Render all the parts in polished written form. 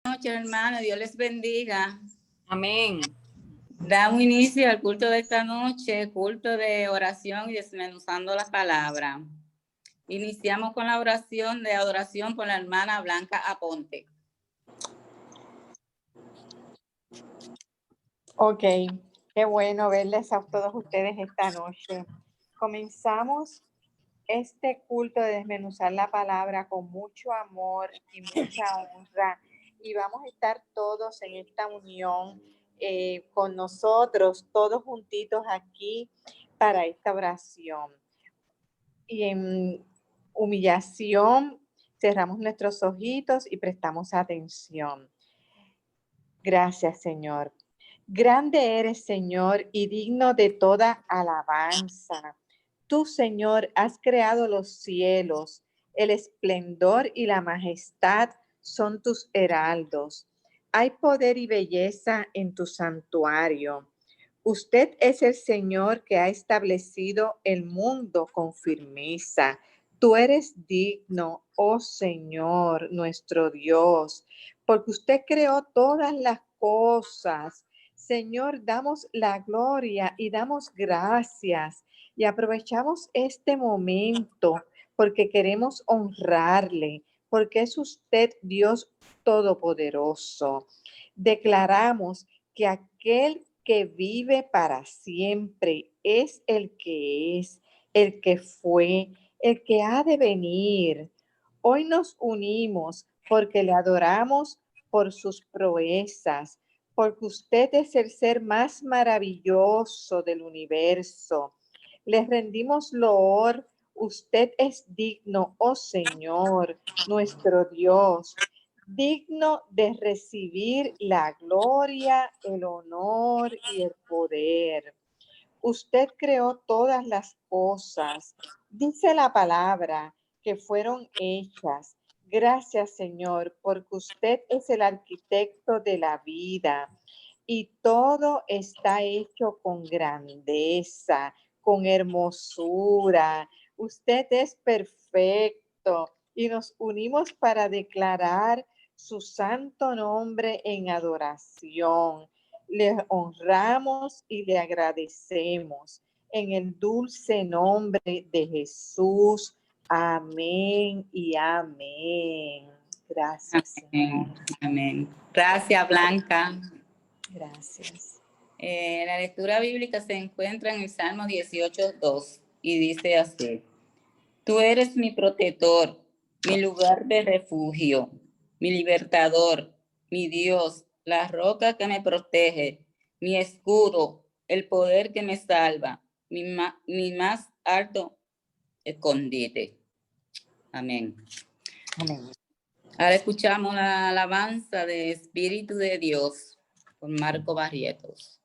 Noches, hermano. Dios les bendiga. Amén. Damos inicio al culto de esta noche, culto de oración y desmenuzando la palabra. Iniciamos con la oración de adoración por la hermana Blanca Aponte. Ok, qué bueno verles a todos ustedes esta noche. Comenzamos este culto de desmenuzar la palabra con mucho amor y mucha honra, y vamos a estar todos en esta unión con nosotros, todos juntitos aquí para esta oración. Y en humillación cerramos nuestros ojitos y prestamos atención. Gracias, Señor. Grande eres, Señor, y digno de toda alabanza. Tú, Señor, has creado los cielos. El esplendor y la majestad son tus heraldos. Hay poder y belleza en tu santuario. Usted es el Señor que ha establecido el mundo con firmeza. Tú eres digno, oh Señor, nuestro Dios, porque usted creó todas las cosas. Señor, damos la gloria y damos gracias y aprovechamos este momento porque queremos honrarle, porque es usted Dios Todopoderoso. Declaramos que aquel que vive para siempre es, el que fue, el que ha de venir. Hoy nos unimos porque le adoramos por sus proezas, porque usted es el ser más maravilloso del universo. Les rendimos loor. Usted es digno, oh Señor, nuestro Dios, digno de recibir la gloria, el honor y el poder. Usted creó todas las cosas. Dice la palabra que fueron hechas. Gracias, Señor, porque usted es el arquitecto de la vida y todo está hecho con grandeza, con hermosura. Usted es perfecto y nos unimos para declarar su santo nombre en adoración. Le honramos y le agradecemos en el dulce nombre de Jesús. Amén y amén. Gracias, Señor. Amén. Gracias, Blanca. Gracias. La lectura bíblica se encuentra en el Salmo 18:2 y dice así: Tú eres mi protector, mi lugar de refugio, mi libertador, mi Dios, la roca que me protege, mi escudo, el poder que me salva, mi más alto escondite. Amén. Amén. Ahora escuchamos la alabanza de Espíritu de Dios por Marco Barrientos.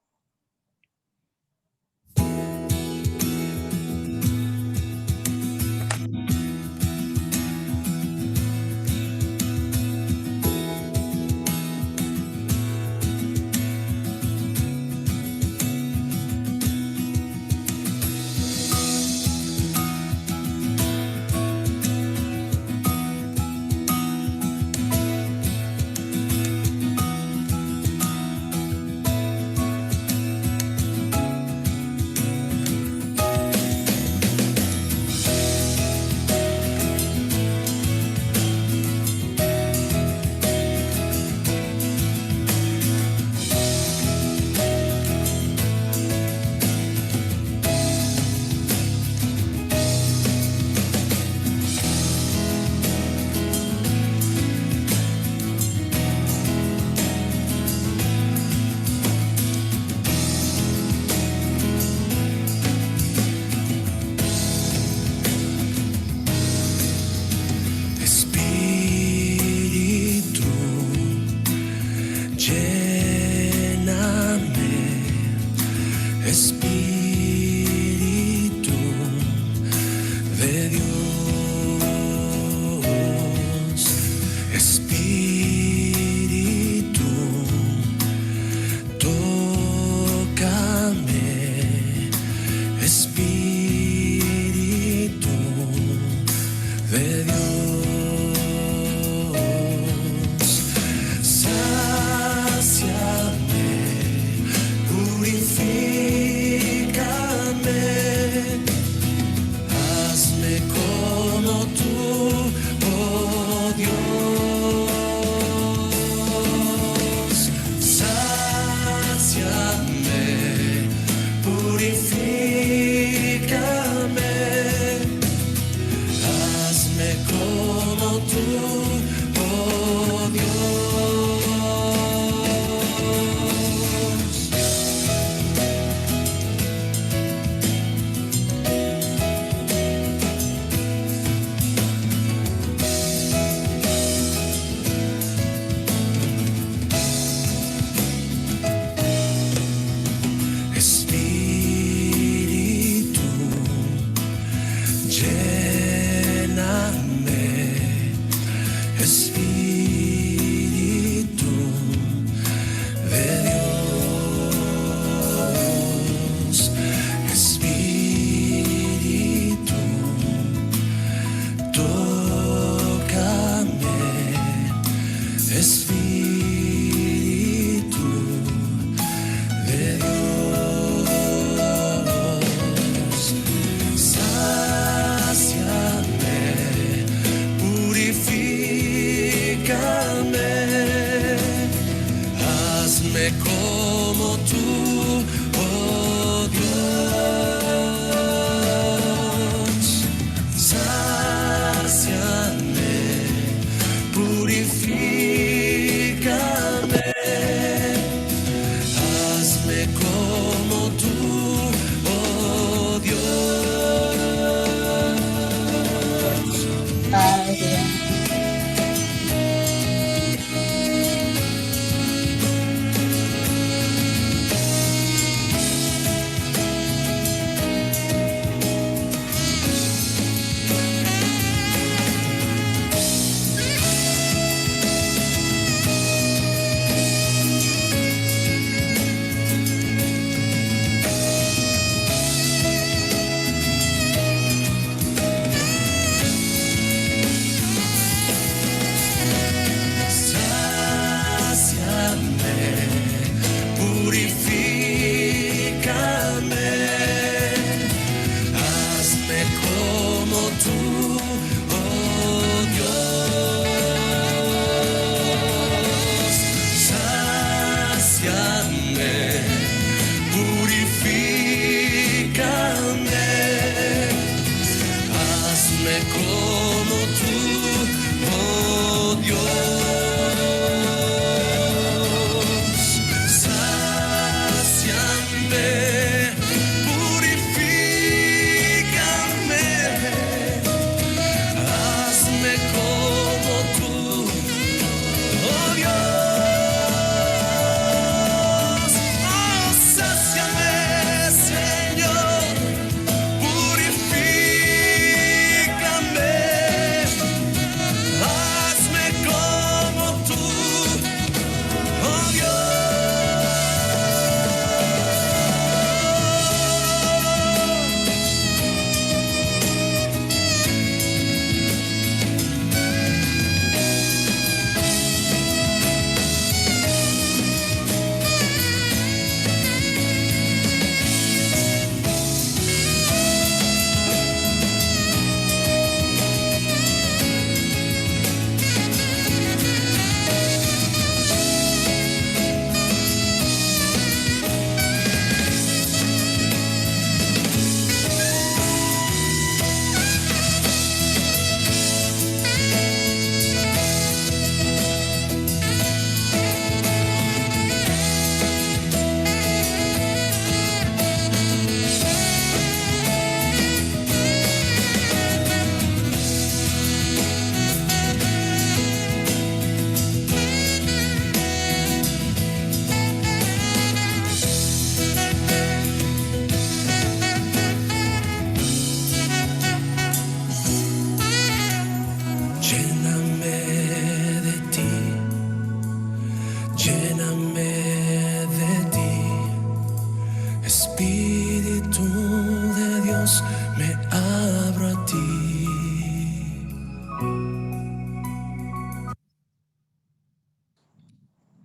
Hazme como tú, oh Dios. Sáciame, purifícame. Hazme como tú, oh Dios. Padre.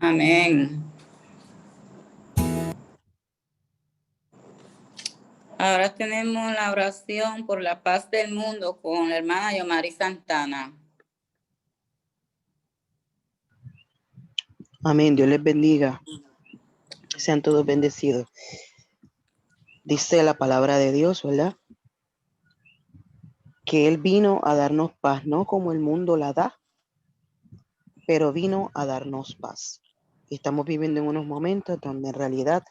Amén. Ahora tenemos la oración por la paz del mundo con la hermana Yomari Santana. Amén. Dios les bendiga. Sean todos bendecidos. Dice la palabra de Dios, ¿verdad? Que Él vino a darnos paz, no como el mundo la da, pero vino a darnos paz. Y estamos viviendo en unos momentos donde en realidad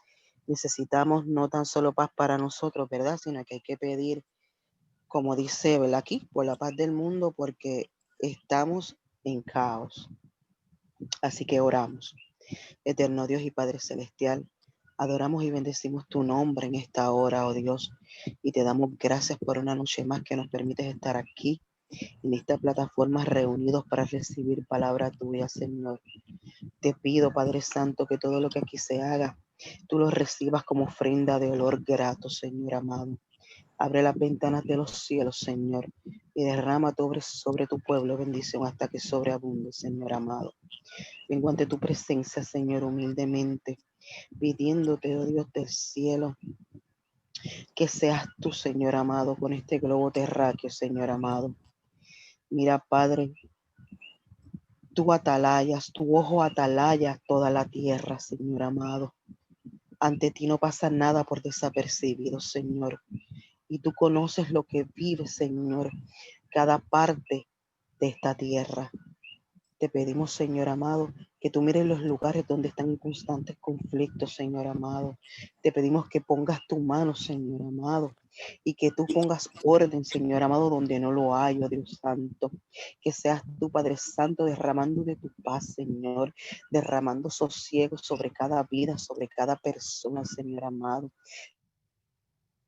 necesitamos no tan solo paz para nosotros, ¿verdad? Sino que hay que pedir, como dice, ¿verdad? Aquí, por la paz del mundo, porque estamos en caos. Así que oramos. Eterno Dios y Padre Celestial, adoramos y bendecimos tu nombre en esta hora, oh Dios, y te damos gracias por una noche más que nos permites estar aquí, en esta plataforma reunidos para recibir palabra tuya, Señor. Te pido, Padre Santo, que todo lo que aquí se haga, tú lo recibas como ofrenda de olor grato, Señor amado. Abre las ventanas de los cielos, Señor, y derrama sobre tu pueblo bendición hasta que sobreabunde, Señor amado. Vengo ante tu presencia, Señor, humildemente, pidiéndote, oh Dios del cielo, que seas tú, Señor amado, con este globo terráqueo, Señor amado. Mira, Padre, Tú atalayas, tu ojo atalaya toda la tierra, Señor amado. Ante ti no pasa nada por desapercibido, Señor. Y tú conoces lo que vive, Señor, cada parte de esta tierra. Te pedimos, Señor amado, que tú mires los lugares donde están en constantes conflictos, Señor amado. Te pedimos que pongas tu mano, Señor amado, y que tú pongas orden, Señor amado, donde no lo hay, oh Dios Santo. Que seas tú, Padre Santo, derramando de tu paz, Señor, derramando sosiego sobre cada vida, sobre cada persona, Señor amado.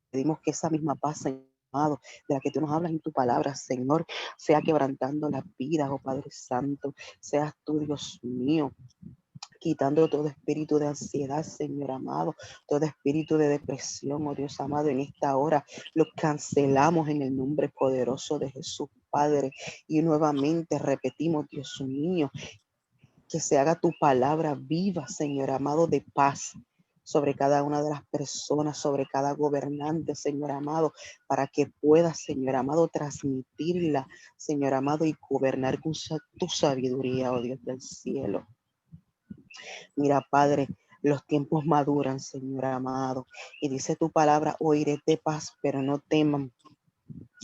Pedimos que esa misma paz, Señor amado, de la que tú nos hablas en tu palabra, Señor, sea quebrantando las vidas, oh Padre Santo. Seas tú, Dios mío, quitando todo espíritu de ansiedad, Señor amado, todo espíritu de depresión, oh Dios amado, en esta hora lo cancelamos en el nombre poderoso de Jesús, Padre. Y nuevamente repetimos, Dios mío, que se haga tu palabra viva, Señor amado, de paz sobre cada una de las personas, sobre cada gobernante, Señor amado, para que puedas, Señor amado, transmitirla, Señor amado, y gobernar con tu sabiduría, oh Dios del cielo. Mira, Padre, los tiempos maduran, Señor amado, y dice tu palabra, oiré de paz, pero no teman,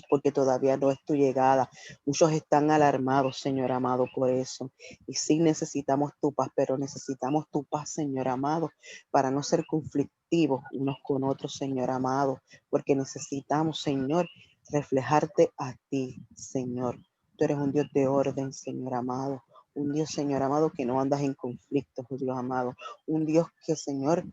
porque todavía no es tu llegada. Muchos están alarmados, Señor amado, por eso. Y sí necesitamos tu paz, pero necesitamos tu paz, Señor amado, para no ser conflictivos unos con otros, Señor amado, porque necesitamos, Señor, reflejarte a ti, Señor. Tú eres un Dios de orden, Señor amado. Un Dios, Señor amado, que no andas en conflictos, oh Dios amado. Un Dios que, Señor,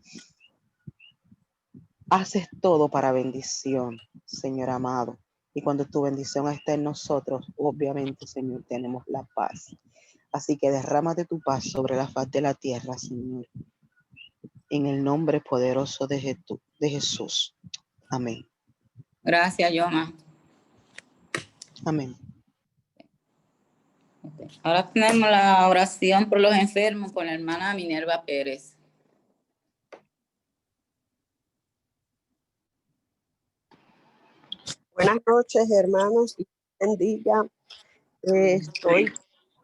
haces todo para bendición, Señor amado. Y cuando tu bendición está en nosotros, obviamente, Señor, tenemos la paz. Así que derrámate tu paz sobre la faz de la tierra, Señor. En el nombre poderoso de Jesús. Amén. Gracias, Yoma. Amén. Ahora tenemos la oración por los enfermos con la hermana Minerva Pérez. Buenas noches, hermanos. Dios bendiga. Estoy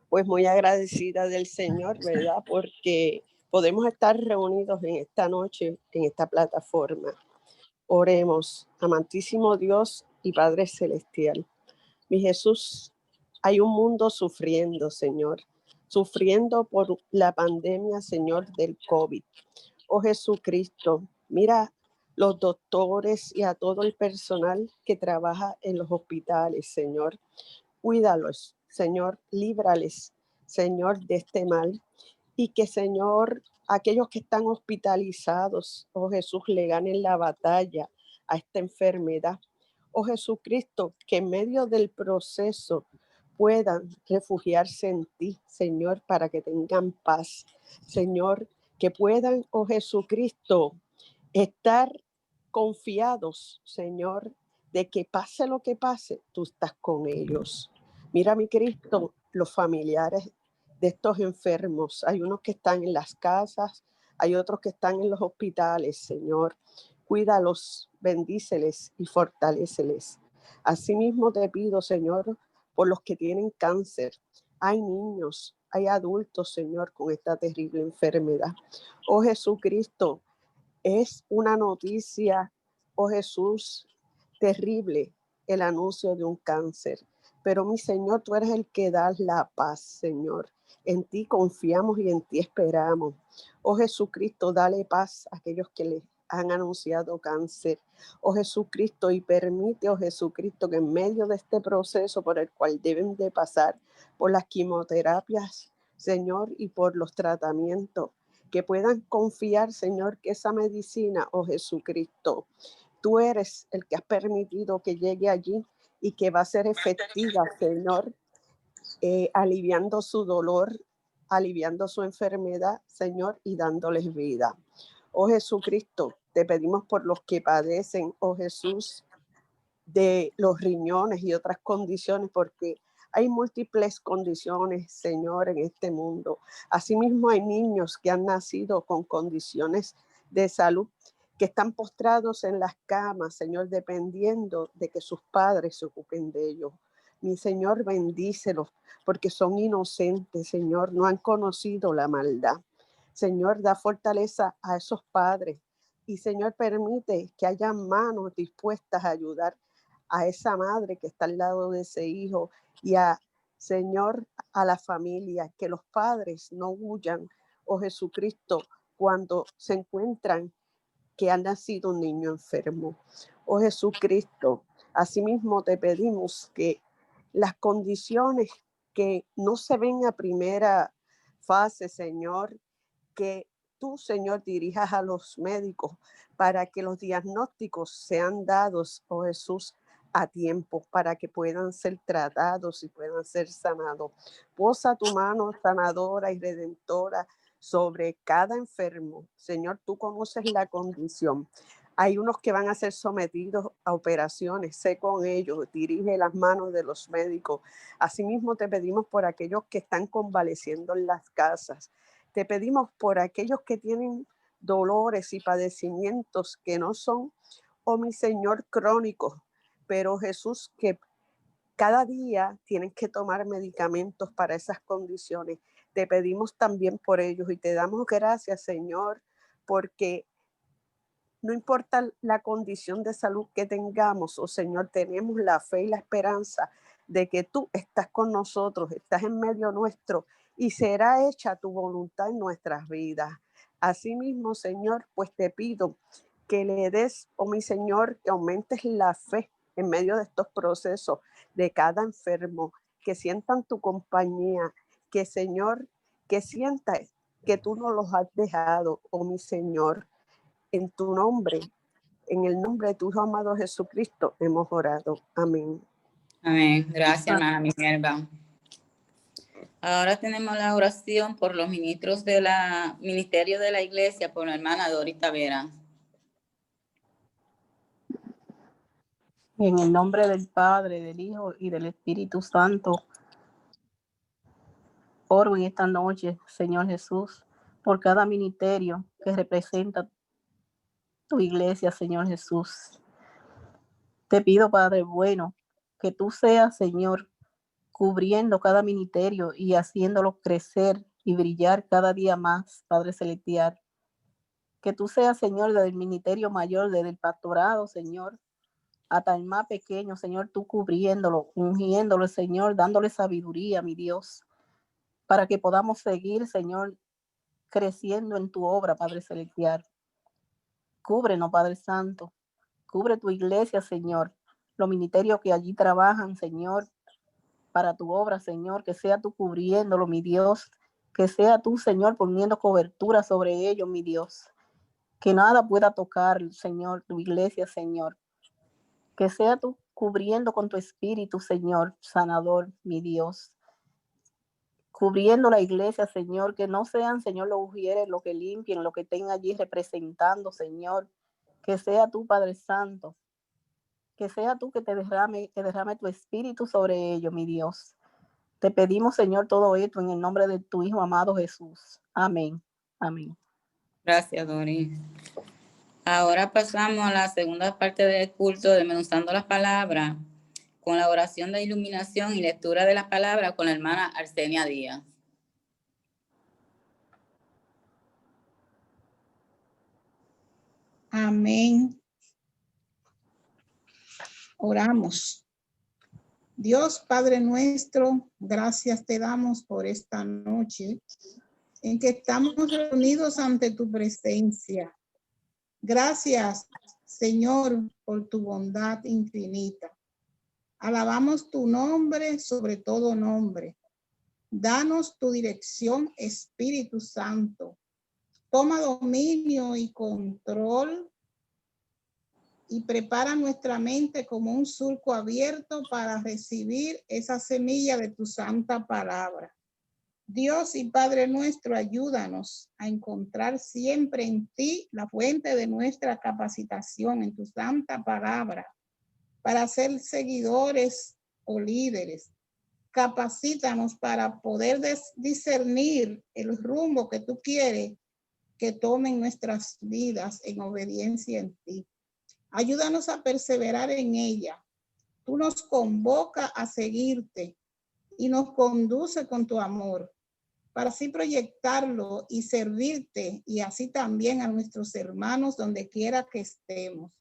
pues muy agradecida del Señor, ¿verdad? Porque podemos estar reunidos en esta noche, en esta plataforma. Oremos, amantísimo Dios y Padre Celestial. Mi Jesús, hay un mundo sufriendo, Señor, sufriendo por la pandemia, Señor, del COVID. Oh Jesucristo, mira los doctores y a todo el personal que trabaja en los hospitales, Señor. Cuídalos, Señor, líbrales, Señor, de este mal. Y que, Señor, aquellos que están hospitalizados, oh Jesús, le ganen la batalla a esta enfermedad. Oh Jesucristo, que en medio del proceso puedan refugiarse en ti, Señor, para que tengan paz. Señor, que puedan, oh Jesucristo, estar confiados, Señor, de que pase lo que pase, tú estás con ellos. Mira, mi Cristo, los familiares de estos enfermos. Hay unos que están en las casas, hay otros que están en los hospitales, Señor. Cuídalos, bendíceles y fortaléceles. Asimismo te pido, Señor, por los que tienen cáncer. Hay niños, hay adultos, Señor, con esta terrible enfermedad. Oh Jesucristo, es una noticia, oh Jesús, terrible el anuncio de un cáncer. Pero mi Señor, tú eres el que das la paz, Señor. En ti confiamos y en ti esperamos. Oh Jesucristo, dale paz a aquellos que le han anunciado cáncer. Oh Jesucristo, y permite, oh Jesucristo, que en medio de este proceso por el cual deben de pasar, por las quimioterapias, Señor, y por los tratamientos, que puedan confiar, Señor, que esa medicina, oh Jesucristo, tú eres el que has permitido que llegue allí y que va a ser efectiva, Señor, aliviando su dolor, aliviando su enfermedad, Señor, y dándoles vida. Oh Jesucristo, te pedimos por los que padecen, oh Jesús, de los riñones y otras condiciones, porque hay múltiples condiciones, Señor, en este mundo. Asimismo, hay niños que han nacido con condiciones de salud que están postrados en las camas, Señor, dependiendo de que sus padres se ocupen de ellos. Mi Señor, bendícelos, porque son inocentes, Señor, no han conocido la maldad. Señor, da fortaleza a esos padres y, Señor, permite que haya manos dispuestas a ayudar a esa madre que está al lado de ese hijo y a, Señor, a la familia, que los padres no huyan, oh Jesucristo, cuando se encuentran que ha nacido un niño enfermo. Oh Jesucristo, asimismo te pedimos que las condiciones que no se ven a primera fase, Señor, que tú, Señor, dirijas a los médicos para que los diagnósticos sean dados, oh Jesús, a tiempo, para que puedan ser tratados y puedan ser sanados. Posa tu mano sanadora y redentora sobre cada enfermo. Señor, tú conoces la condición. Hay unos que van a ser sometidos a operaciones, sé con ellos, dirige las manos de los médicos. Asimismo te pedimos por aquellos que están convaleciendo en las casas. Te pedimos por aquellos que tienen dolores y padecimientos que no son, oh mi Señor, crónicos, pero Jesús, que cada día tienen que tomar medicamentos para esas condiciones. Te pedimos también por ellos y te damos gracias, Señor, porque no importa la condición de salud que tengamos, oh Señor, tenemos la fe y la esperanza de que tú estás con nosotros, estás en medio nuestro y será hecha tu voluntad en nuestras vidas. Asimismo, Señor, pues te pido que le des, oh mi Señor, que aumentes la fe en medio de estos procesos de cada enfermo, que sientan tu compañía, que Señor, que sientan que tú no los has dejado, oh mi Señor. En tu nombre, en el nombre de tu Hijo amado Jesucristo, hemos orado. Amén. Amén. Gracias, hermana Minerva. Ahora tenemos la oración por los ministros de la ministerio de la iglesia, por la hermana Dorita Vera. En el nombre del Padre, del Hijo y del Espíritu Santo, oro en esta noche, Señor Jesús, por cada ministerio que representa tu iglesia, Señor Jesús. Te pido, Padre bueno, que tú seas, Señor, cubriendo cada ministerio y haciéndolo crecer y brillar cada día más, Padre celestial. Que tú seas, Señor, desde el ministerio mayor, desde el pastorado, Señor, hasta el más pequeño, Señor, tú cubriéndolo, ungiéndolo, Señor, dándole sabiduría, mi Dios, para que podamos seguir, Señor, creciendo en tu obra, Padre celestial. Cúbrenos, Padre Santo. Cubre tu iglesia, Señor. Los ministerios que allí trabajan, Señor, para tu obra, Señor, que sea tú cubriéndolo, mi Dios. Que sea tú, Señor, poniendo cobertura sobre ellos, mi Dios. Que nada pueda tocar, Señor, tu iglesia, Señor. Que sea tú cubriendo con tu espíritu, Señor, sanador, mi Dios. Cubriendo la iglesia, Señor, que no sean, Señor, los ujieres, los que limpien, los que estén allí representando, Señor. Que sea tú, Padre Santo. Que sea tú que derrame tu espíritu sobre ellos, mi Dios. Te pedimos, Señor, todo esto en el nombre de tu Hijo amado Jesús. Amén. Amén. Gracias, Doris. Ahora pasamos a la segunda parte del culto, desmenuzando las palabras, con la oración de iluminación y lectura de las palabras con la hermana Arsenia Díaz. Amén. Oramos. Dios Padre nuestro, gracias te damos por esta noche en que estamos reunidos ante tu presencia. Gracias, Señor, por tu bondad infinita. Alabamos tu nombre sobre todo nombre. Danos tu dirección, Espíritu Santo. Toma dominio y control y prepara nuestra mente como un surco abierto para recibir esa semilla de tu santa palabra. Dios y Padre nuestro, ayúdanos a encontrar siempre en ti la fuente de nuestra capacitación en tu santa palabra para ser seguidores o líderes. Capacítanos para poder discernir el rumbo que tú quieres que tomen nuestras vidas en obediencia en ti. Ayúdanos a perseverar en ella, Tú nos convocas a seguirte y nos conduce con tu amor para así proyectarlo y servirte y así también a nuestros hermanos donde quiera que estemos.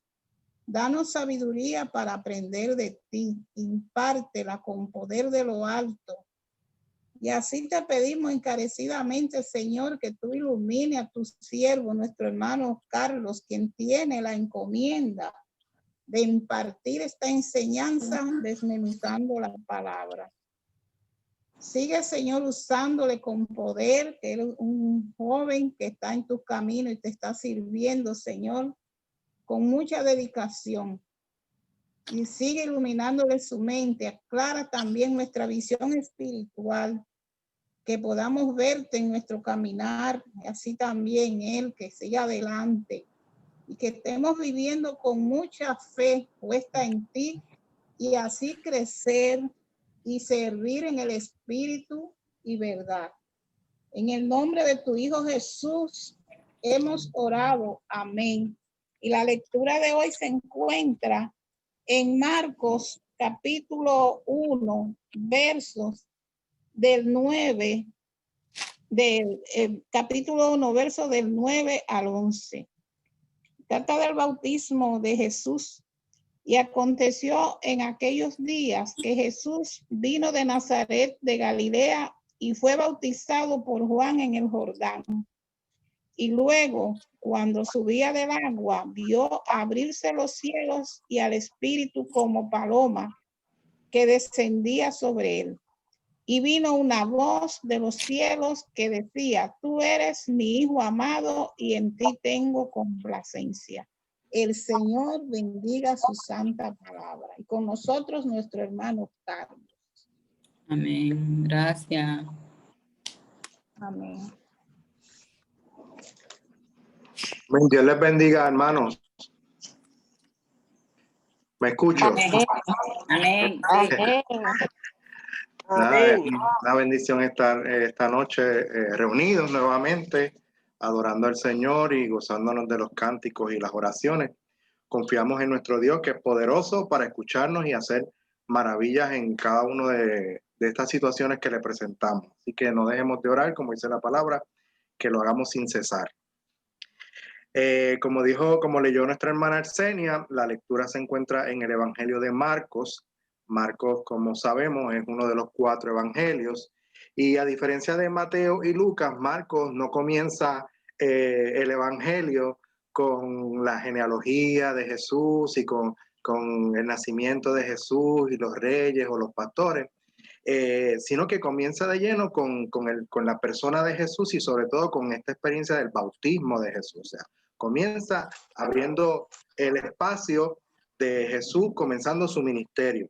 Danos sabiduría para aprender de ti, impártela con poder de lo alto. Y así te pedimos encarecidamente, Señor, que tú ilumine a tu siervo, nuestro hermano Carlos, quien tiene la encomienda de impartir esta enseñanza desmenuzando la palabra. Sigue, Señor, usándole con poder, que eres un joven que está en tu camino y te está sirviendo, Señor, con mucha dedicación. Y sigue iluminándole su mente, aclara también nuestra visión espiritual, que podamos verte en nuestro caminar, y así también Él, que siga adelante, y que estemos viviendo con mucha fe puesta en ti, y así crecer y servir en el Espíritu y verdad. En el nombre de tu Hijo Jesús hemos orado. Amén. Y la lectura de hoy se encuentra en Marcos capítulo 1, versos del 9, capítulo 1, versos del 9 al 11. Trata del bautismo de Jesús. Y aconteció en aquellos días que Jesús vino de Nazaret de Galilea y fue bautizado por Juan en el Jordán. Y luego, cuando subía del agua, vio abrirse los cielos y al Espíritu como paloma que descendía sobre él. Y vino una voz de los cielos que decía: tú eres mi Hijo amado y en ti tengo complacencia. El Señor bendiga su santa palabra. Y con nosotros nuestro hermano Carlos. Amén. Gracias. Amén. Dios les bendiga, hermanos. ¿Me escucho? Amén. Amén. Amén. Nada, Amén. una bendición estar esta noche reunidos nuevamente, adorando al Señor y gozándonos de los cánticos y las oraciones. Confiamos en nuestro Dios, que es poderoso para escucharnos y hacer maravillas en cada una de estas situaciones que le presentamos. Así que no dejemos de orar, como dice la palabra, que lo hagamos sin cesar. Como leyó nuestra hermana Arsenia, la lectura se encuentra en el Evangelio de Marcos. Marcos, como sabemos, es uno de los 4 evangelios. Y a diferencia de Mateo y Lucas, Marcos no comienza el evangelio con la genealogía de Jesús y con el nacimiento de Jesús y los reyes o los pastores, sino que comienza de lleno con la persona de Jesús y sobre todo con esta experiencia del bautismo de Jesús. O sea, comienza abriendo el espacio de Jesús, comenzando su ministerio.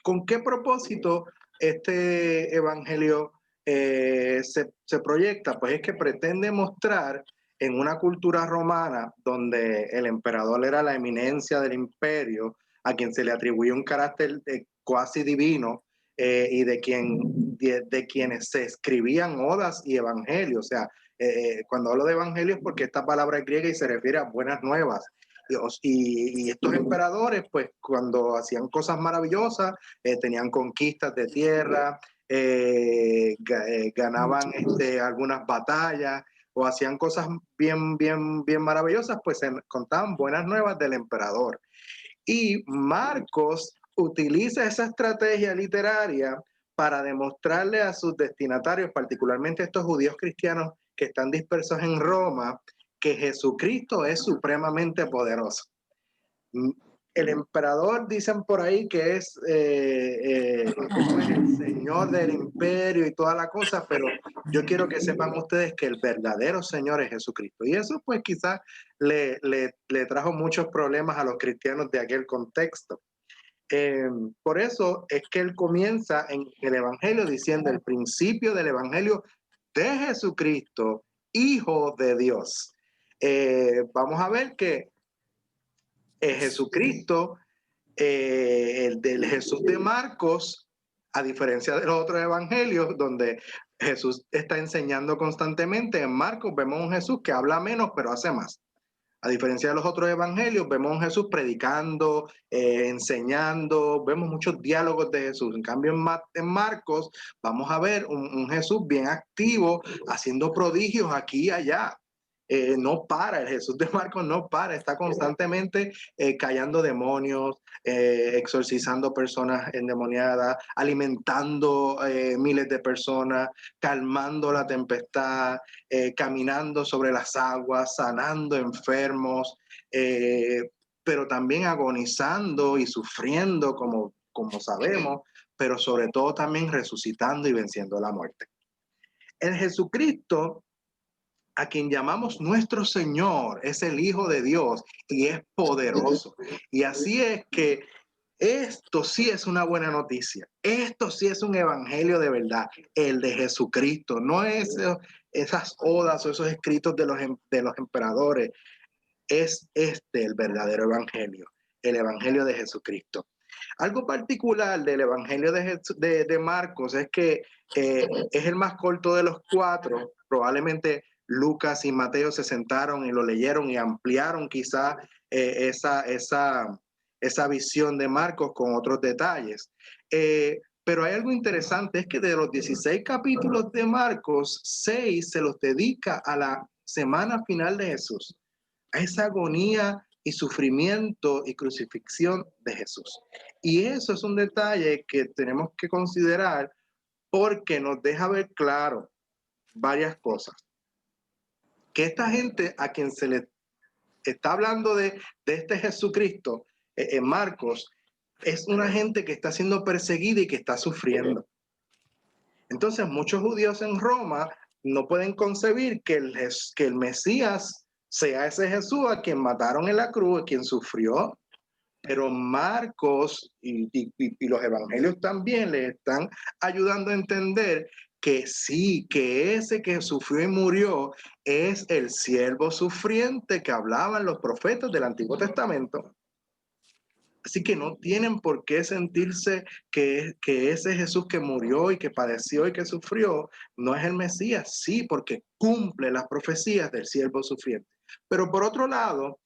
¿Con qué propósito este evangelio se proyecta? Pues es que pretende mostrar en una cultura romana donde el emperador era la eminencia del imperio, a quien se le atribuía un carácter cuasi divino, y de quienes se escribían odas y evangelios. O sea, cuando hablo de evangelios, porque esta palabra es griega y se refiere a buenas nuevas. Y estos emperadores, pues cuando hacían cosas maravillosas, tenían conquistas de tierra, ganaban algunas batallas o hacían cosas bien maravillosas, pues se contaban buenas nuevas del emperador. Y Marcos utiliza esa estrategia literaria para demostrarle a sus destinatarios, particularmente estos judíos cristianos que están dispersos en Roma, que Jesucristo es supremamente poderoso. El emperador, dicen por ahí, que es el señor del imperio y toda la cosa, pero yo quiero que sepan ustedes que el verdadero Señor es Jesucristo. Y eso pues quizás le trajo muchos problemas a los cristianos de aquel contexto. Por eso es que él comienza en el Evangelio diciendo: el principio del Evangelio de Jesucristo, Hijo de Dios. Vamos a ver que Jesucristo, el del Jesús de Marcos, a diferencia de los otros evangelios donde Jesús está enseñando constantemente, en Marcos vemos un Jesús que habla menos pero hace más. A diferencia de los otros evangelios, vemos a un Jesús predicando, enseñando, vemos muchos diálogos de Jesús. En cambio, en Marcos vamos a ver un Jesús bien activo, haciendo prodigios aquí y allá. No para, el Jesús de Marcos no para, está constantemente callando demonios, exorcizando personas endemoniadas, alimentando miles de personas, calmando la tempestad, caminando sobre las aguas, sanando enfermos, pero también agonizando y sufriendo como sabemos, pero sobre todo también resucitando y venciendo la muerte. El Jesucristo, a quien llamamos nuestro Señor, es el Hijo de Dios y es poderoso. Y así es que esto sí es una buena noticia. Esto sí es un evangelio de verdad, el de Jesucristo. No es esas odas o esos escritos de los emperadores. Es este el verdadero evangelio, el evangelio de Jesucristo. Algo particular del evangelio de Marcos es que es el más corto de los cuatro. Probablemente Lucas y Mateo se sentaron y lo leyeron y ampliaron quizá esa visión de Marcos con otros detalles. Pero hay algo interesante, es que de los 16 capítulos de Marcos, 6 se los dedica a la semana final de Jesús, a esa agonía y sufrimiento y crucifixión de Jesús. Y eso es un detalle que tenemos que considerar porque nos deja ver claro varias cosas. Que esta gente a quien se le está hablando de este Jesucristo en Marcos, es una gente que está siendo perseguida y que está sufriendo. Entonces, muchos judíos en Roma no pueden concebir que el Mesías sea ese Jesús a quien mataron en la cruz, a quien sufrió. Pero Marcos y los evangelios también le están ayudando a entender que sí, que ese que sufrió y murió es el siervo sufriente que hablaban los profetas del Antiguo Testamento. Así que no tienen por qué sentirse que ese Jesús que murió y que padeció y que sufrió no es el Mesías. Sí, porque cumple las profecías del siervo sufriente. Pero por otro lado,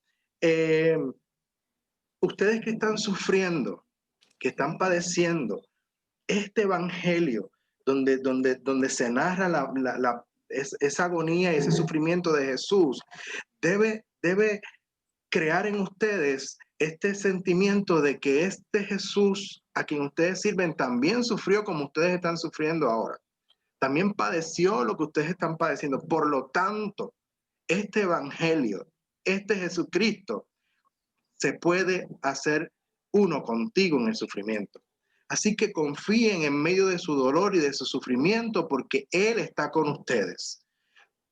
ustedes que están sufriendo, que están padeciendo, este evangelio donde se narra esa agonía y ese sufrimiento de Jesús, debe crear en ustedes este sentimiento de que este Jesús a quien ustedes sirven también sufrió como ustedes están sufriendo ahora. También padeció lo que ustedes están padeciendo. Por lo tanto, este evangelio, este Jesucristo, se puede hacer uno contigo en el sufrimiento. Así que confíen en medio de su dolor y de su sufrimiento porque Él está con ustedes.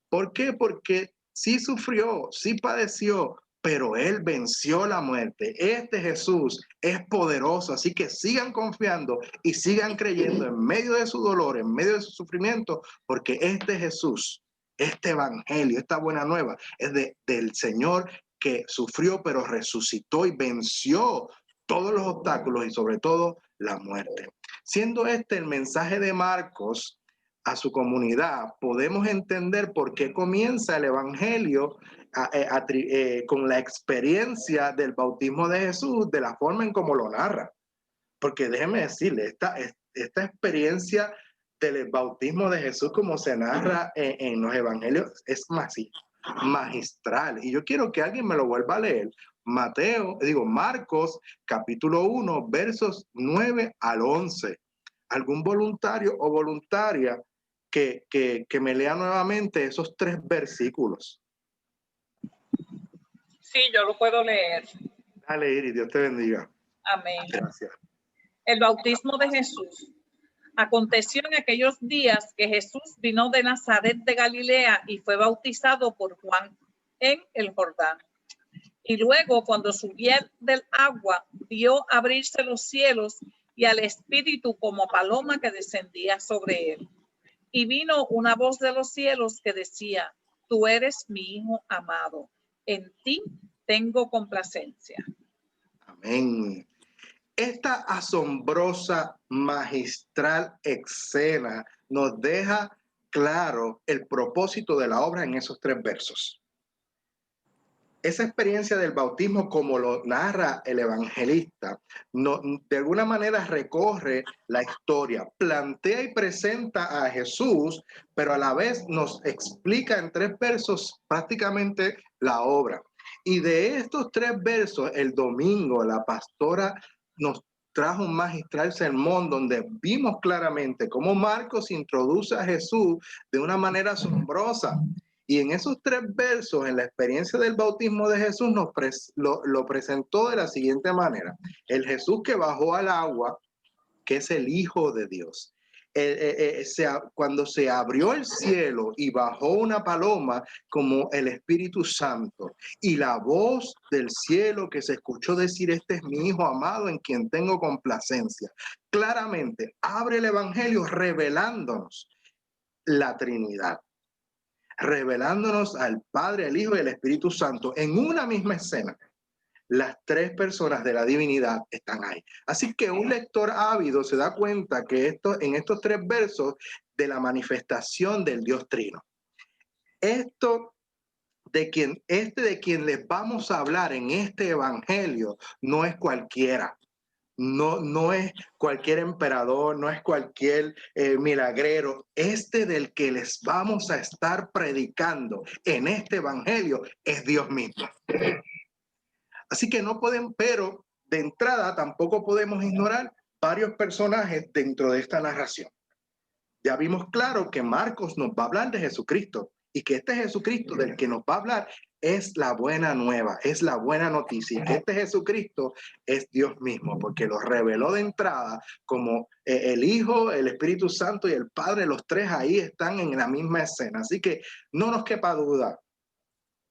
¿Por qué? Porque sí sufrió, sí padeció, pero Él venció la muerte. Este Jesús es poderoso, así que sigan confiando y sigan creyendo en medio de su dolor, en medio de su sufrimiento, porque este Jesús, este evangelio, esta buena nueva, es del Señor que sufrió, pero resucitó y venció todos los obstáculos y sobre todo la muerte. Siendo este el mensaje de Marcos a su comunidad, podemos entender por qué comienza el evangelio con la experiencia del bautismo de Jesús, de la forma en como lo narra. Porque déjeme decirle, esta experiencia del bautismo de Jesús como se narra en los evangelios es magistral. Y yo quiero que alguien me lo vuelva a leer. Marcos capítulo 1, versos 9 al 11. Algún voluntario o voluntaria que me lea nuevamente esos 3 versículos. Sí, yo lo puedo leer. Dale, Iris, Dios te bendiga. Amén. Gracias. El bautismo de Jesús. Aconteció en aquellos días que Jesús vino de Nazaret de Galilea y fue bautizado por Juan en el Jordán. Y luego, cuando subía del agua, vio abrirse los cielos y al Espíritu como paloma que descendía sobre él. Y vino una voz de los cielos que decía: Tú eres mi Hijo amado, en ti tengo complacencia. Amén. Esta asombrosa, magistral escena nos deja claro el propósito de la obra en esos 3 versos. esa experiencia del bautismo, como lo narra el evangelista, no, de alguna manera recorre la historia, plantea y presenta a Jesús, pero a la vez nos explica en 3 versos prácticamente la obra. Y de estos 3 versos, el domingo la pastora nos trajo un magistral sermón donde vimos claramente cómo Marcos introduce a Jesús de una manera asombrosa. Y en esos 3 versos, en la experiencia del bautismo de Jesús, lo presentó de la siguiente manera. El Jesús que bajó al agua, que es el Hijo de Dios. Cuando se abrió el cielo y bajó una paloma como el Espíritu Santo, y la voz del cielo que se escuchó decir: este es mi Hijo amado en quien tengo complacencia. Claramente abre el Evangelio revelándonos la Trinidad, revelándonos al Padre, al Hijo y al Espíritu Santo en una misma escena. Las 3 personas de la divinidad están ahí. Así que un lector ávido se da cuenta que en estos 3 versos de la manifestación del Dios Trino. De quien les vamos a hablar en este evangelio no es cualquiera. No es cualquier emperador, no es cualquier milagrero. Del que les vamos a estar predicando en este evangelio es Dios mismo. Así que no pueden, pero de entrada tampoco podemos ignorar varios personajes dentro de esta narración. Ya vimos claro que Marcos nos va a hablar de Jesucristo y que este Jesucristo del que nos va a hablar es la buena nueva, es la buena noticia, y que este Jesucristo es Dios mismo, porque lo reveló de entrada como el Hijo, el Espíritu Santo y el Padre. Los 3 ahí están en la misma escena. Así que no nos quepa duda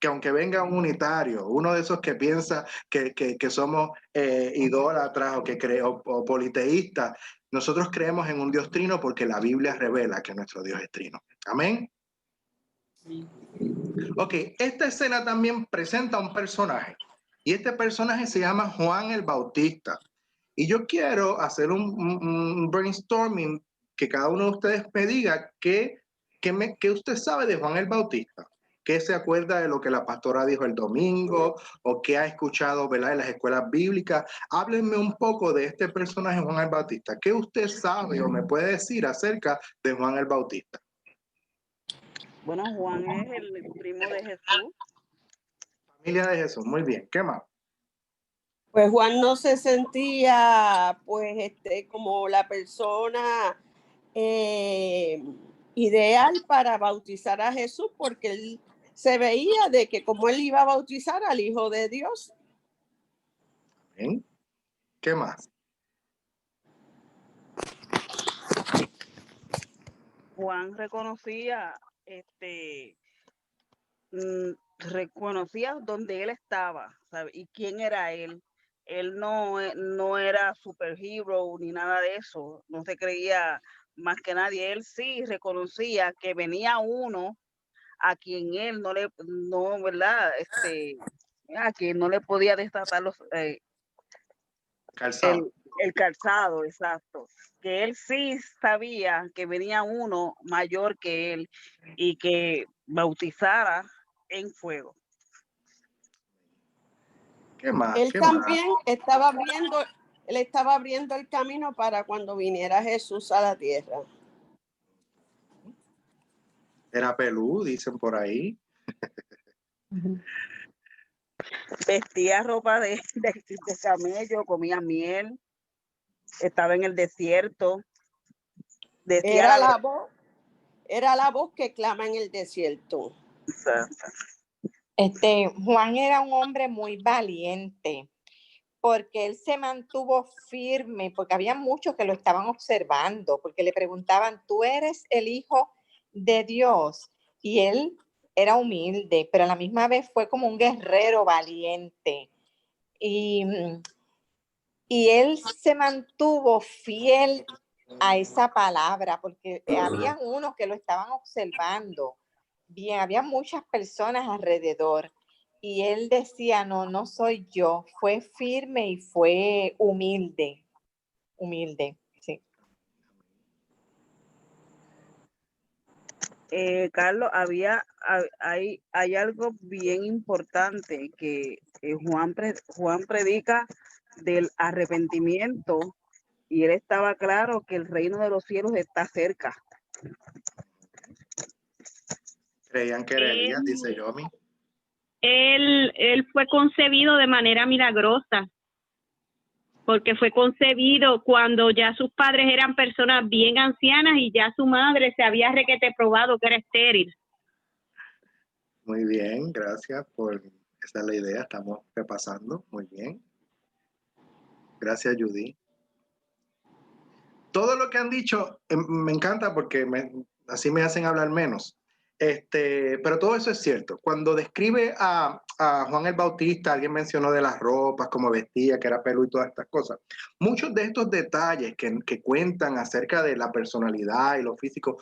que aunque venga un unitario, uno de esos que piensa que somos idólatras o que o politeístas, nosotros creemos en un Dios trino porque la Biblia revela que nuestro Dios es trino. Amén. Ok, esta escena también presenta un personaje, y este personaje se llama Juan el Bautista. Y yo quiero hacer un brainstorming, que cada uno de ustedes me diga qué usted sabe de Juan el Bautista. ¿Qué se acuerda de lo que la pastora dijo el domingo o qué ha escuchado, ¿verdad?, en las escuelas bíblicas? Háblenme un poco de este personaje, Juan el Bautista. ¿Qué usted sabe o me puede decir acerca de Juan el Bautista? Bueno, Juan es el primo de Jesús. Familia de Jesús, muy bien. ¿Qué más? Pues Juan no se sentía, pues, como la persona ideal para bautizar a Jesús, porque él se veía de que como él iba a bautizar al Hijo de Dios. ¿Bien? ¿Qué más? Juan reconocía, reconocía dónde él estaba, ¿sabe? Y quién era él. Él no era superhero ni nada de eso, no se creía más que nadie. Él sí reconocía que venía uno a quien él ¿verdad? A quien no le podía destratar Calzado. el calzado, exacto. Que él sí sabía que venía uno mayor que él y que bautizara en fuego. ¿Qué más? Él ¿Qué también más? estaba abriendo el camino para cuando viniera Jesús a la tierra. Era pelú, dicen por ahí. Vestía ropa de camello, comía miel, estaba en el desierto. Era la voz que clama en el desierto. Juan era un hombre muy valiente, porque él se mantuvo firme, porque había muchos que lo estaban observando, porque le preguntaban: ¿tú eres el Hijo de Dios? Y él era humilde, pero a la misma vez fue como un guerrero valiente. Y él se mantuvo fiel a esa palabra, porque había unos que lo estaban observando. Bien, había muchas personas alrededor. Y él decía: no soy yo. Fue firme y fue humilde. Humilde, sí. Carlos, hay algo bien importante que Juan predica del arrepentimiento y él estaba claro que el reino de los cielos está cerca. Creían que era Elías, dice Yomi. Él fue concebido de manera milagrosa, porque fue concebido cuando ya sus padres eran personas bien ancianas y ya su madre se había requete probado que era estéril. Muy bien, gracias por esa es la idea, estamos repasando, muy bien. Gracias, Judy. Todo lo que han dicho me encanta porque así me hacen hablar menos. Pero todo eso es cierto. Cuando describe a Juan el Bautista, alguien mencionó de las ropas, cómo vestía, que era pelú y todas estas cosas. Muchos de estos detalles que cuentan acerca de la personalidad y lo físico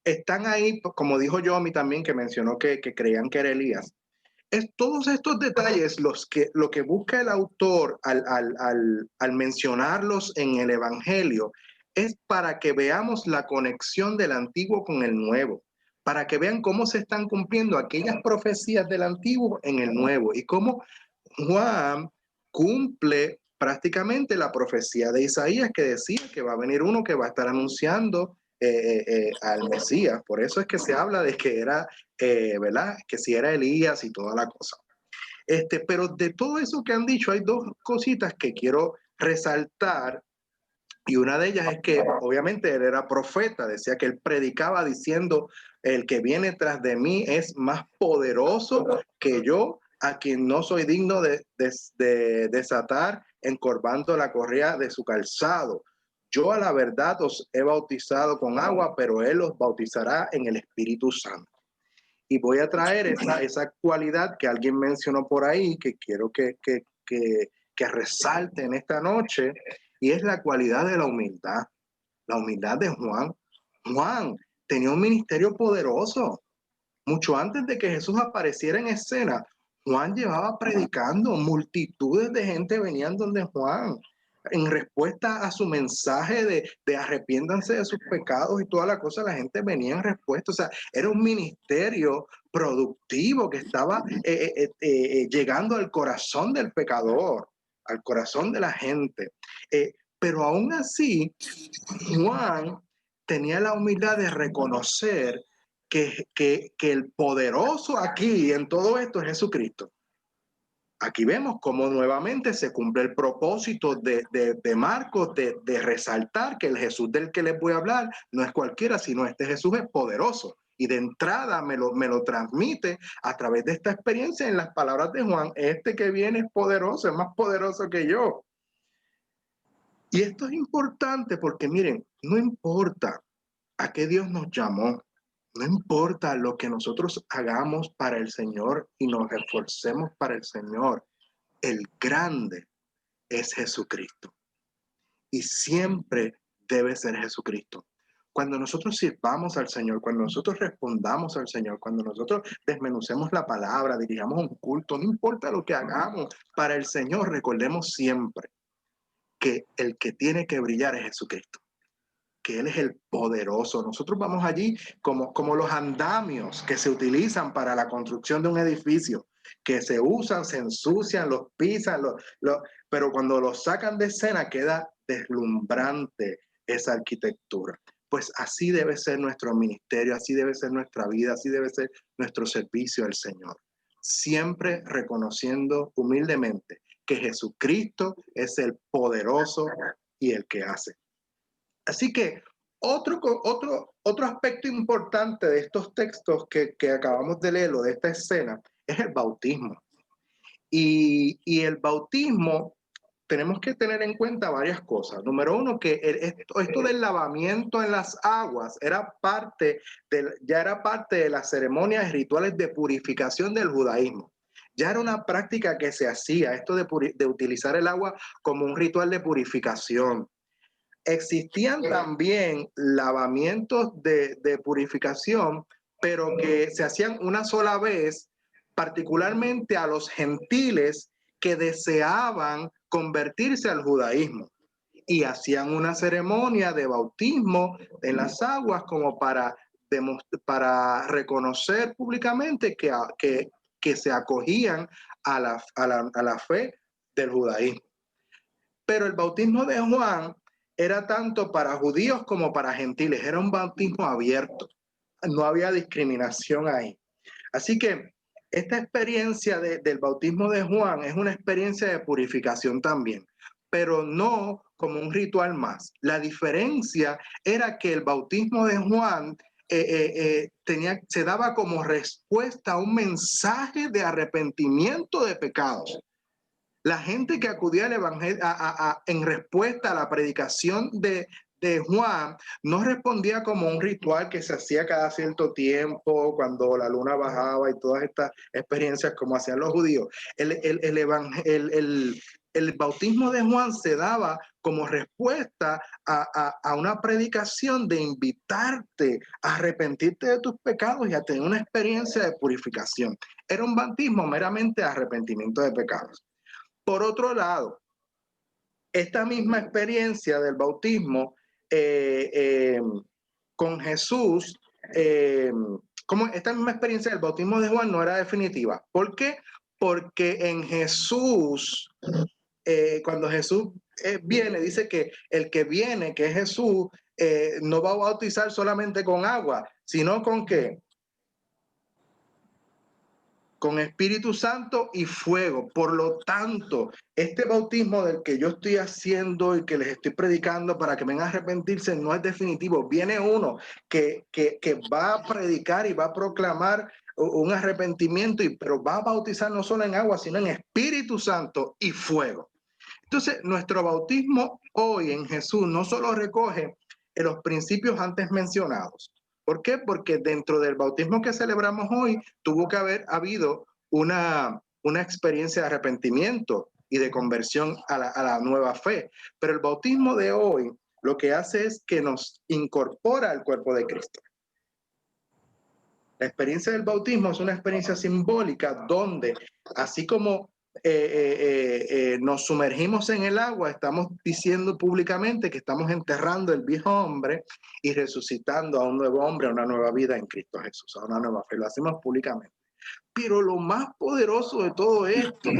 están ahí, como dijo Yomi también, que mencionó que creían que era Elías. Es todos estos detalles lo que busca el autor al mencionarlos en el Evangelio es para que veamos la conexión del antiguo con el nuevo, para que vean cómo se están cumpliendo aquellas profecías del antiguo en el nuevo y cómo Juan cumple prácticamente la profecía de Isaías que decía que va a venir uno que va a estar anunciando al Mesías. Por eso es que se habla de que era, ¿verdad? Que si era Elías y toda la cosa. Pero de todo eso que han dicho, hay dos cositas que quiero resaltar. Y una de ellas es que obviamente él era profeta, decía que él predicaba diciendo, el que viene tras de mí es más poderoso que yo, a quien no soy digno de desatar encorvando la correa de su calzado. Yo a la verdad os he bautizado con agua, pero él os bautizará en el Espíritu Santo. Y voy a traer esa cualidad que alguien mencionó por ahí, que quiero que resalte en esta noche, y es la cualidad de la humildad de Juan. Juan tenía un ministerio poderoso. Mucho antes de que Jesús apareciera en escena, Juan llevaba predicando, multitudes de gente venían donde Juan, en respuesta a su mensaje de arrepiéndanse de sus pecados y toda la cosa, la gente venía en respuesta. O sea, era un ministerio productivo que estaba llegando al corazón del pecador, al corazón de la gente. Pero aún así, Juan tenía la humildad de reconocer que el poderoso aquí en todo esto es Jesucristo. Aquí vemos cómo nuevamente se cumple el propósito de Marcos de resaltar que el Jesús del que les voy a hablar no es cualquiera, sino este Jesús es poderoso. Y de entrada me lo transmite a través de esta experiencia en las palabras de Juan. Este que viene es poderoso, es más poderoso que yo. Y esto es importante porque miren, no importa a qué Dios nos llamó, no importa lo que nosotros hagamos para el Señor y nos esforcemos para el Señor, el grande es Jesucristo. Y siempre debe ser Jesucristo. Cuando nosotros sirvamos al Señor, cuando nosotros respondamos al Señor, cuando nosotros desmenucemos la palabra, dirijamos un culto, no importa lo que hagamos para el Señor, recordemos siempre que el que tiene que brillar es Jesucristo, que Él es el poderoso. Nosotros vamos allí como los andamios que se utilizan para la construcción de un edificio, que se usan, se ensucian, los pisan, pero cuando los sacan de escena queda deslumbrante esa arquitectura. Pues así debe ser nuestro ministerio, así debe ser nuestra vida, así debe ser nuestro servicio al Señor. Siempre reconociendo humildemente que Jesucristo es el poderoso y el que hace. Así que otro aspecto importante de estos textos que acabamos de leer, de esta escena, es el bautismo. Y el bautismo, tenemos que tener en cuenta varias cosas. Número uno, que esto del lavamiento en las aguas ya era parte de las ceremonias y rituales de purificación del judaísmo. Ya era una práctica que se hacía, esto de utilizar el agua como un ritual de purificación. Existían también lavamientos de purificación, pero que se hacían una sola vez, particularmente a los gentiles que deseaban convertirse al judaísmo. Y hacían una ceremonia de bautismo en las aguas como para para reconocer públicamente que se acogían a la fe del judaísmo. Pero el bautismo de Juan era tanto para judíos como para gentiles, era un bautismo abierto, no había discriminación ahí. Así que esta experiencia del bautismo de Juan es una experiencia de purificación también, pero no como un ritual más. La diferencia era que el bautismo de Juan se daba como respuesta a un mensaje de arrepentimiento de pecados. La gente que acudía al evangelio en respuesta a la predicación de Juan no respondía como un ritual que se hacía cada cierto tiempo, cuando la luna bajaba y todas estas experiencias como hacían los judíos. El bautismo de Juan se daba como respuesta a una predicación de invitarte a arrepentirte de tus pecados y a tener una experiencia de purificación. Era un bautismo meramente de arrepentimiento de pecados. Por otro lado, esta misma experiencia del bautismo con Jesús, como esta misma experiencia del bautismo de Juan no era definitiva. ¿Por qué? Porque en Jesús, cuando Jesús viene, dice que el que viene, que es Jesús, no va a bautizar solamente con agua, sino con ¿qué? Con Espíritu Santo y fuego. Por lo tanto, este bautismo del que yo estoy haciendo y que les estoy predicando para que vengan a arrepentirse no es definitivo. Viene uno que va a predicar y va a proclamar un arrepentimiento, pero va a bautizar no solo en agua, sino en Espíritu Santo y fuego. Entonces, nuestro bautismo hoy en Jesús no solo recoge los principios antes mencionados. ¿Por qué? Porque dentro del bautismo que celebramos hoy tuvo que haber habido una experiencia de arrepentimiento y de conversión a la nueva fe. Pero el bautismo de hoy lo que hace es que nos incorpora al cuerpo de Cristo. La experiencia del bautismo es una experiencia simbólica donde, así como nos sumergimos en el agua, estamos diciendo públicamente que estamos enterrando el viejo hombre y resucitando a un nuevo hombre, a una nueva vida en Cristo Jesús, a una nueva fe. Lo hacemos públicamente. Pero lo más poderoso de todo esto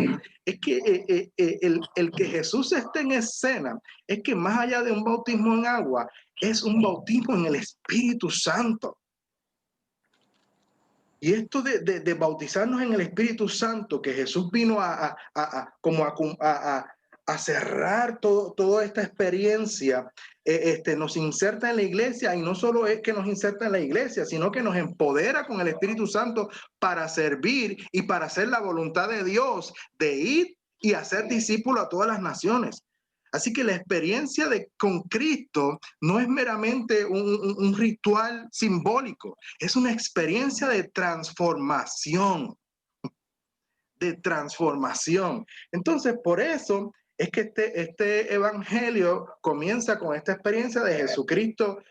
es que el que Jesús esté en escena es que más allá de un bautismo en agua, es un bautismo en el Espíritu Santo. Y esto de bautizarnos en el Espíritu Santo, que Jesús vino a cerrar toda esta experiencia, nos inserta en la iglesia, y no solo es que nos inserta en la iglesia, sino que nos empodera con el Espíritu Santo para servir y para hacer la voluntad de Dios, de ir y hacer discípulos a todas las naciones. Así que la experiencia con Cristo no es meramente un ritual simbólico, es una experiencia de transformación. Entonces, por eso es que este evangelio comienza con esta experiencia de Jesucristo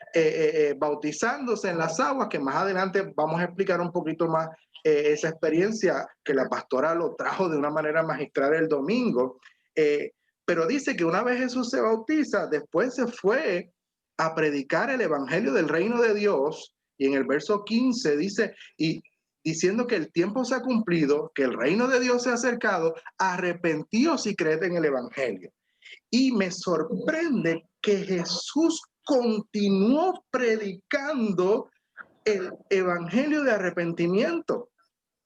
bautizándose en las aguas, que más adelante vamos a explicar un poquito más esa experiencia que la pastora lo trajo de una manera magistral el domingo. Pero dice que una vez Jesús se bautiza, después se fue a predicar el evangelio del reino de Dios, y en el verso 15 dice, y diciendo que el tiempo se ha cumplido, que el reino de Dios se ha acercado, arrepentíos y creed en el evangelio. Y me sorprende que Jesús continuó predicando el evangelio de arrepentimiento.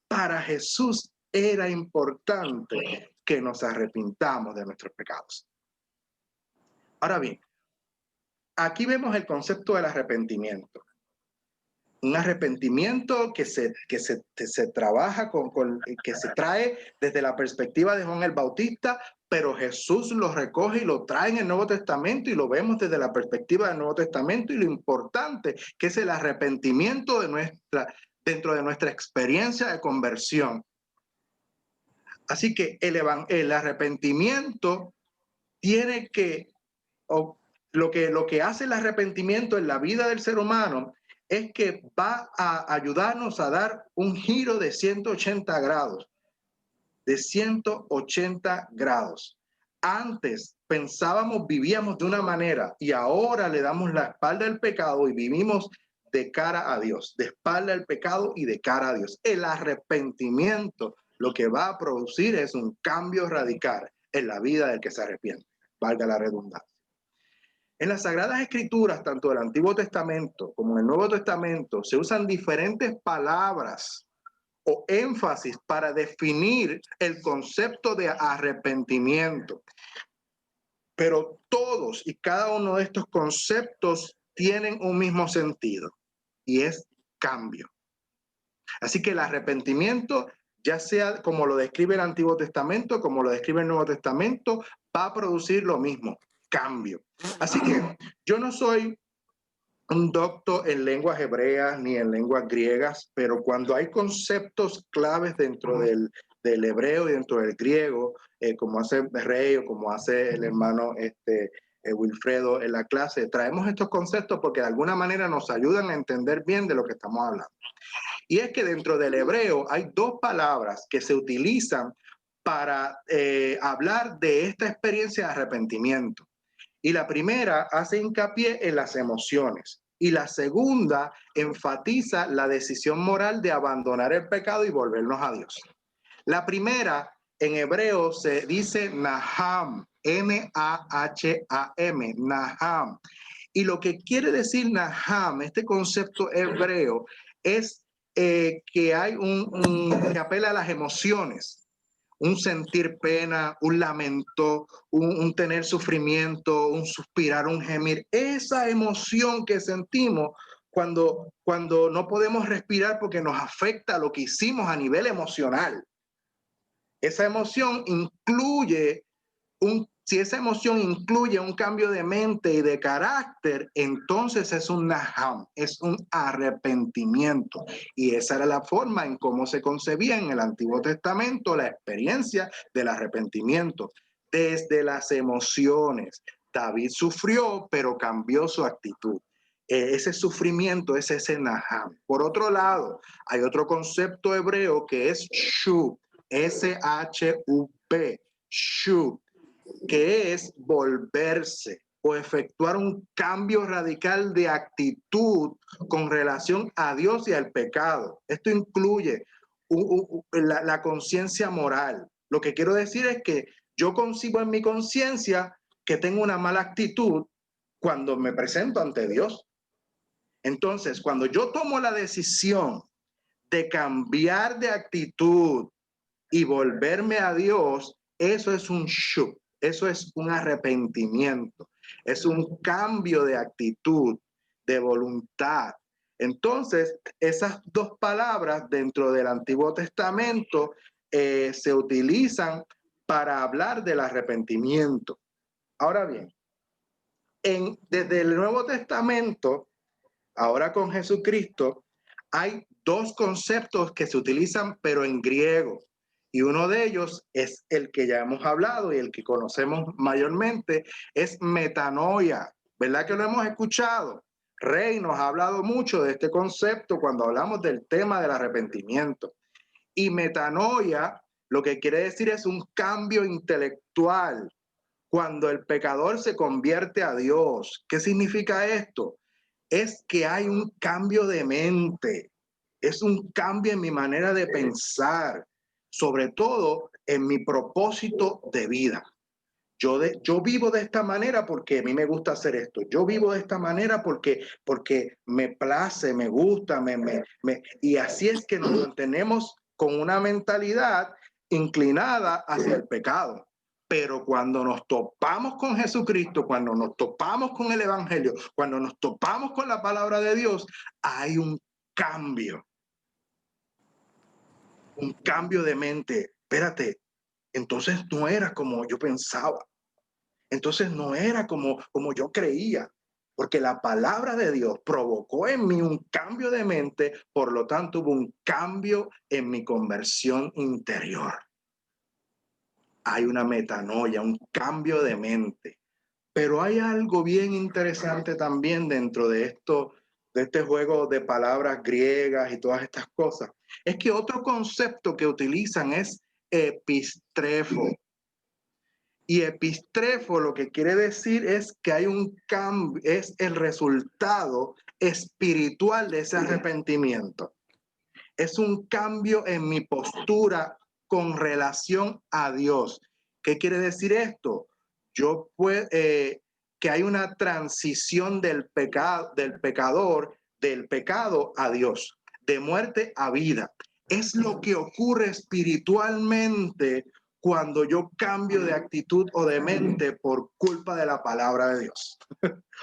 Para Jesús era importante que nos arrepintamos de nuestros pecados. Ahora bien, aquí vemos el concepto del arrepentimiento. Un arrepentimiento que se trabaja que se trae desde la perspectiva de Juan el Bautista, pero Jesús lo recoge y lo trae en el Nuevo Testamento, y lo vemos desde la perspectiva del Nuevo Testamento, y lo importante que es el arrepentimiento dentro de nuestra experiencia de conversión. Así que el arrepentimiento tiene lo que hace el arrepentimiento en la vida del ser humano es que va a ayudarnos a dar un giro de 180 grados. De 180 grados. Antes pensábamos, vivíamos de una manera, y ahora le damos la espalda al pecado y vivimos de cara a Dios, de espalda al pecado y de cara a Dios. El arrepentimiento lo que va a producir es un cambio radical en la vida del que se arrepiente, valga la redundancia. En las Sagradas Escrituras, tanto del Antiguo Testamento como en el Nuevo Testamento, se usan diferentes palabras o énfasis para definir el concepto de arrepentimiento. Pero todos y cada uno de estos conceptos tienen un mismo sentido y es cambio. Así que el arrepentimiento, ya sea como lo describe el Antiguo Testamento, como lo describe el Nuevo Testamento, va a producir lo mismo, cambio. Así que yo no soy un doctor en lenguas hebreas ni en lenguas griegas, pero cuando hay conceptos claves dentro del hebreo y dentro del griego, como hace Rey o como hace el hermano Wilfredo en la clase, traemos estos conceptos porque de alguna manera nos ayudan a entender bien de lo que estamos hablando. Y es que dentro del hebreo hay dos palabras que se utilizan para hablar de esta experiencia de arrepentimiento. Y la primera hace hincapié en las emociones y la segunda enfatiza la decisión moral de abandonar el pecado y volvernos a Dios. La primera en hebreo se dice Naham, N-A-H-A-M, Naham. Y lo que quiere decir Naham, este concepto hebreo, es que hay que apela a las emociones. Un sentir pena, un lamento, un tener sufrimiento, un suspirar, un gemir. Esa emoción que sentimos cuando no podemos respirar porque nos afecta lo que hicimos a nivel emocional. Esa emoción incluye si esa emoción incluye un cambio de mente y de carácter, entonces es un naham, es un arrepentimiento. Y esa era la forma en cómo se concebía en el Antiguo Testamento la experiencia del arrepentimiento. Desde las emociones. David sufrió, pero cambió su actitud. Ese sufrimiento es ese naham. Por otro lado, hay otro concepto hebreo que es shub, S-H-U-B, shub, que es volverse o efectuar un cambio radical de actitud con relación a Dios y al pecado. Esto incluye la conciencia moral. Lo que quiero decir es que yo concibo en mi conciencia que tengo una mala actitud cuando me presento ante Dios. Entonces, cuando yo tomo la decisión de cambiar de actitud y volverme a Dios, eso es un shub. Eso es un arrepentimiento, es un cambio de actitud, de voluntad. Entonces, esas dos palabras dentro del Antiguo Testamento se utilizan para hablar del arrepentimiento. Ahora bien, desde el Nuevo Testamento, ahora con Jesucristo, hay dos conceptos que se utilizan, pero en griego. Y uno de ellos es el que ya hemos hablado y el que conocemos mayormente, es metanoia. ¿Verdad que lo hemos escuchado? Rey nos ha hablado mucho de este concepto cuando hablamos del tema del arrepentimiento. Y metanoia lo que quiere decir es un cambio intelectual. Cuando el pecador se convierte a Dios, ¿qué significa esto? Es que hay un cambio de mente, es un cambio en mi manera de pensar, sobre todo en mi propósito de vida. Yo vivo de esta manera porque a mí me gusta hacer esto. Yo vivo de esta manera porque me place, me gusta, y así es que nos mantenemos con una mentalidad inclinada hacia el pecado. Pero cuando nos topamos con Jesucristo, cuando nos topamos con el Evangelio, cuando nos topamos con la palabra de Dios, hay un cambio de mente. Espérate, entonces no era como yo pensaba. Entonces no era como yo creía, porque la palabra de Dios provocó en mí un cambio de mente, por lo tanto hubo un cambio en mi conversión interior. Hay una metanoia, un cambio de mente. Pero hay algo bien interesante también dentro de esto, de este juego de palabras griegas y todas estas cosas. Es que otro concepto que utilizan es epistrefo. Y epistrefo lo que quiere decir es que hay un cambio, es el resultado espiritual de ese arrepentimiento. Es un cambio en mi postura con relación a Dios. ¿Qué quiere decir esto? Que hay una transición del pecado a Dios, de muerte a vida. Es lo que ocurre espiritualmente cuando yo cambio de actitud o de mente por culpa de la palabra de Dios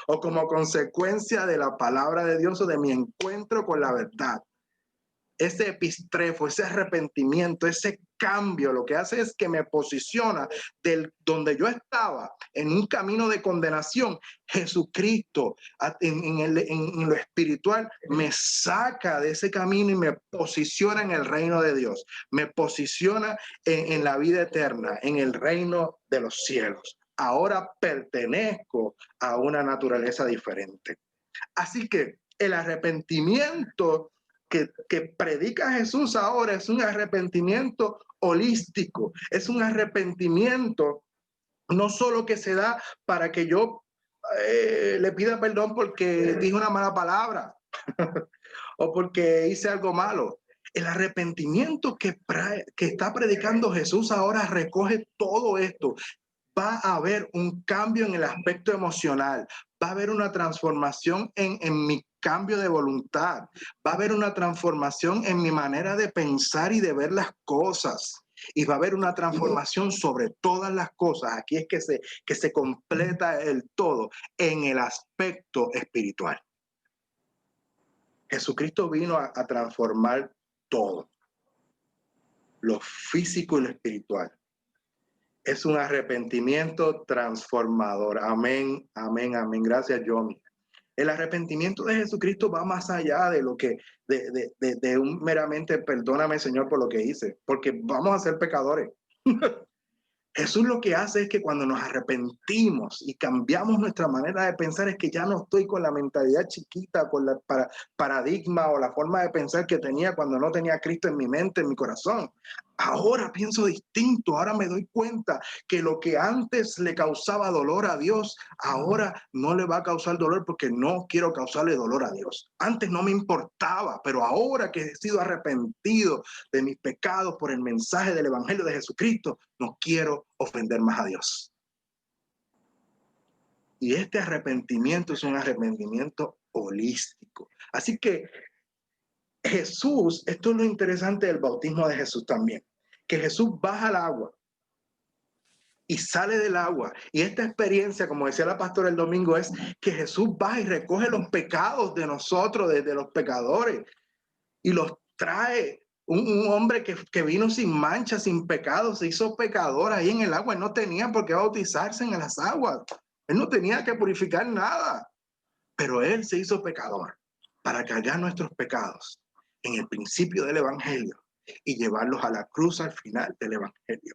o como consecuencia de la palabra de Dios o de mi encuentro con la verdad. Ese epistrefo, ese arrepentimiento, ese cambio, lo que hace es que me posiciona del donde yo estaba en un camino de condenación. Jesucristo en lo espiritual me saca de ese camino y me posiciona en el reino de Dios, me posiciona en la vida eterna, en el reino de los cielos. Ahora pertenezco a una naturaleza diferente. Así que el arrepentimiento que predica Jesús ahora es un arrepentimiento holístico, es un arrepentimiento no solo que se da para que yo le pida perdón porque dije una mala palabra o porque hice algo malo. El arrepentimiento que está predicando Jesús ahora recoge todo esto. Va a haber un cambio en el aspecto emocional, va a haber una transformación en mi cambio de voluntad, va a haber una transformación en mi manera de pensar y de ver las cosas, y va a haber una transformación sobre todas las cosas. Aquí es que se completa el todo en el aspecto espiritual. Jesucristo vino a transformar todo, lo físico y lo espiritual. Es un arrepentimiento transformador. Amén, amén, amén. Gracias, Yomi. El arrepentimiento de Jesucristo va más allá de lo que, de un meramente, perdóname, Señor, por lo que hice, porque vamos a ser pecadores. Jesús lo que hace es que cuando nos arrepentimos y cambiamos nuestra manera de pensar, es que ya no estoy con la mentalidad chiquita, con la paradigma o la forma de pensar que tenía cuando no tenía a Cristo en mi mente, en mi corazón. Ahora pienso distinto, ahora me doy cuenta que lo que antes le causaba dolor a Dios, ahora no le va a causar dolor porque no quiero causarle dolor a Dios. Antes no me importaba, pero ahora que he sido arrepentido de mis pecados por el mensaje del Evangelio de Jesucristo, no quiero ofender más a Dios. Y este arrepentimiento es un arrepentimiento holístico. Así que Jesús, esto es lo interesante del bautismo de Jesús también, que Jesús baja al agua y sale del agua. Y esta experiencia, como decía la pastora el domingo, es que Jesús baja y recoge los pecados de nosotros, desde los pecadores, y los trae. Un hombre que vino sin mancha, sin pecado, se hizo pecador ahí en el agua. Él no tenía por qué bautizarse en las aguas. Él no tenía que purificar nada. Pero él se hizo pecador para cargar nuestros pecados en el principio del Evangelio y llevarlos a la cruz al final del Evangelio.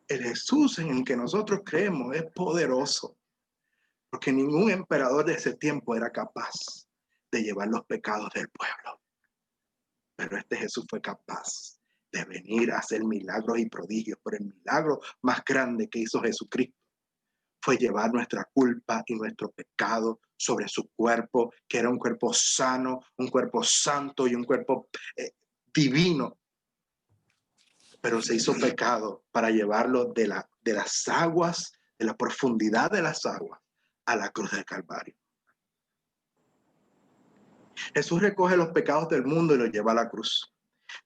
El Jesús en el que nosotros creemos es poderoso, porque ningún emperador de ese tiempo era capaz de llevar los pecados del pueblo. Pero este Jesús fue capaz de venir a hacer milagros y prodigios. Pero el milagro más grande que hizo Jesucristo fue llevar nuestra culpa y nuestro pecado sobre su cuerpo, que era un cuerpo sano, un cuerpo santo y un cuerpo divino. Pero se hizo pecado para llevarlo de las aguas, de la profundidad de las aguas, a la cruz del Calvario. Jesús recoge los pecados del mundo y los lleva a la cruz.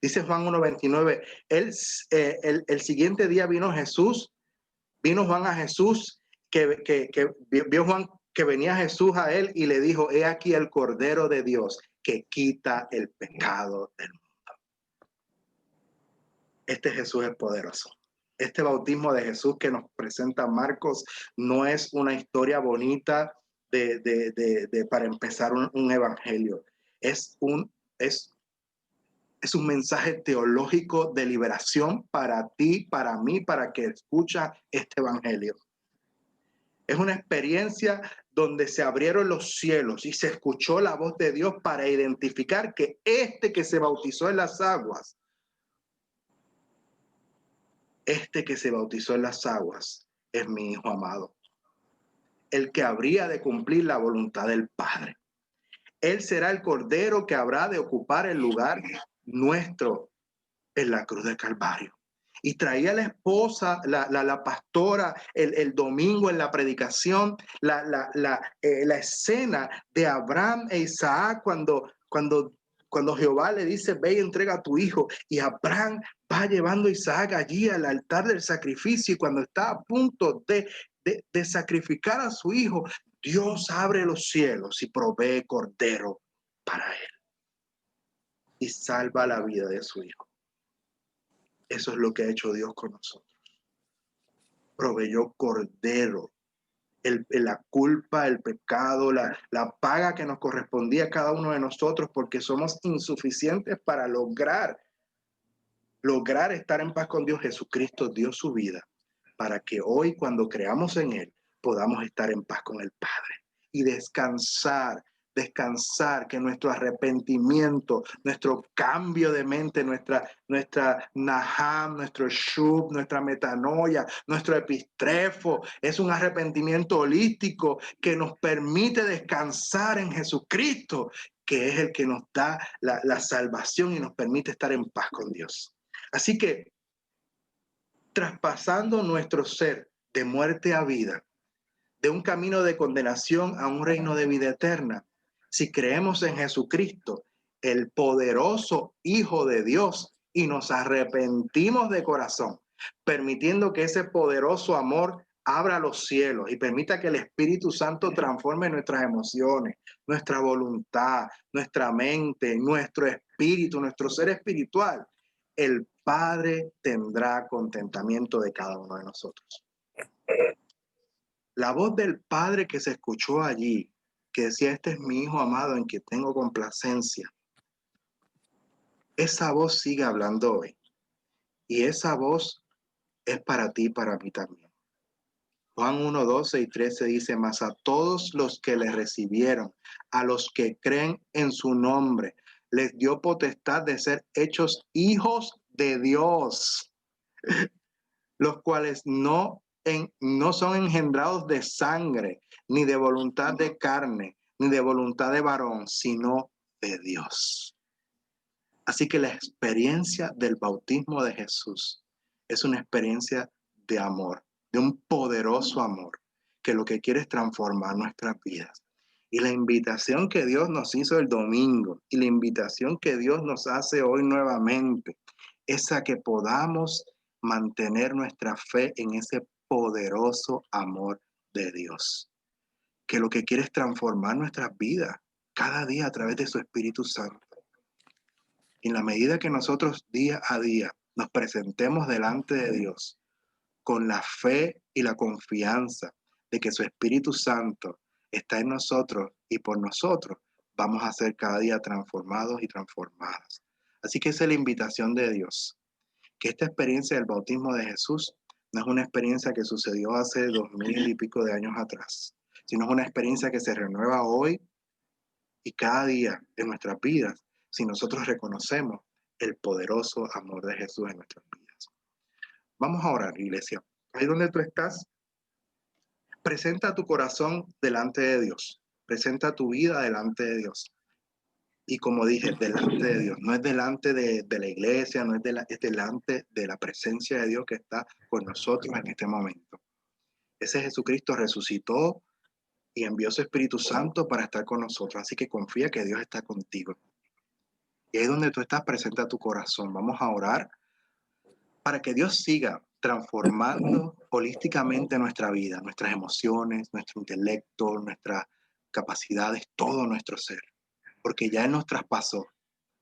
Dice Juan 1:29, el siguiente día vino Juan a Jesús, que vio Juan que venía Jesús a él y le dijo, he aquí el Cordero de Dios que quita el pecado del mundo. Este Jesús es poderoso. Este bautismo de Jesús que nos presenta Marcos no es una historia bonita para empezar un evangelio. Es un mensaje teológico de liberación para ti, para mí, para que escucha este evangelio. Es una experiencia donde se abrieron los cielos y se escuchó la voz de Dios para identificar que este que se bautizó en las aguas, es mi hijo amado. el que habría de cumplir la voluntad del Padre. Él será el Cordero que habrá de ocupar el lugar nuestro en la cruz del Calvario. Y traía la esposa, la pastora, el domingo en la predicación, la escena de Abraham e Isaac cuando Jehová le dice, ve y entrega a tu hijo. Y Abraham va llevando a Isaac allí al altar del sacrificio. Y cuando está a punto de sacrificar a su hijo, Dios abre los cielos y provee cordero para él. Y salva la vida de su hijo. Eso es lo que ha hecho Dios con nosotros. Proveyó cordero. La culpa, el pecado, la paga que nos correspondía a cada uno de nosotros porque somos insuficientes para lograr estar en paz con Dios. Jesucristo dio su vida para que hoy, cuando creamos en Él, podamos estar en paz con el Padre y descansar, que nuestro arrepentimiento, nuestro cambio de mente, nuestra naham, nuestro shub, nuestra metanoia, nuestro epistrefo, es un arrepentimiento holístico que nos permite descansar en Jesucristo, que es el que nos da la salvación y nos permite estar en paz con Dios. Así que, traspasando nuestro ser de muerte a vida, de un camino de condenación a un reino de vida eterna, si creemos en Jesucristo, el poderoso Hijo de Dios, y nos arrepentimos de corazón, permitiendo que ese poderoso amor abra los cielos y permita que el Espíritu Santo transforme nuestras emociones, nuestra voluntad, nuestra mente, nuestro espíritu, nuestro ser espiritual, el Padre tendrá contentamiento de cada uno de nosotros. La voz del Padre que se escuchó allí, que decía, este es mi Hijo amado en quien tengo complacencia. Esa voz sigue hablando hoy. Y esa voz es para ti y para mí también. Juan 1, 12 y 13 dice, mas a todos los que le recibieron, a los que creen en su nombre, les dio potestad de ser hechos hijos de Dios, los cuales no son engendrados de sangre, ni de voluntad de carne, ni de voluntad de varón, sino de Dios. Así que la experiencia del bautismo de Jesús es una experiencia de amor, de un poderoso amor, que lo que quiere es transformar nuestras vidas. Y la invitación que Dios nos hizo el domingo, y la invitación que Dios nos hace hoy nuevamente, es a que podamos mantener nuestra fe en ese poderoso amor de Dios, que lo que quiere es transformar nuestras vidas cada día a través de su Espíritu Santo. Y en la medida que nosotros día a día nos presentemos delante de Dios con la fe y la confianza de que su Espíritu Santo está en nosotros y por nosotros, vamos a ser cada día transformados y transformadas. Así que esa es la invitación de Dios, que esta experiencia del bautismo de Jesús no es una experiencia que sucedió hace 2000 y pico de años atrás, sino es una experiencia que se renueva hoy y cada día en nuestras vidas, si nosotros reconocemos el poderoso amor de Jesús en nuestras vidas. Vamos a orar, iglesia. Ahí donde tú estás, presenta tu corazón delante de Dios. Presenta tu vida delante de Dios. Y como dije, delante de Dios. No es delante de la iglesia, no es delante de la presencia de Dios que está con nosotros en este momento. Ese Jesucristo resucitó y envió su Espíritu Santo para estar con nosotros. Así que confía que Dios está contigo. Y ahí donde tú estás, presenta tu corazón. Vamos a orar para que Dios siga transformando holísticamente nuestra vida, nuestras emociones, nuestro intelecto, nuestras capacidades, todo nuestro ser. Porque ya Él nos traspasó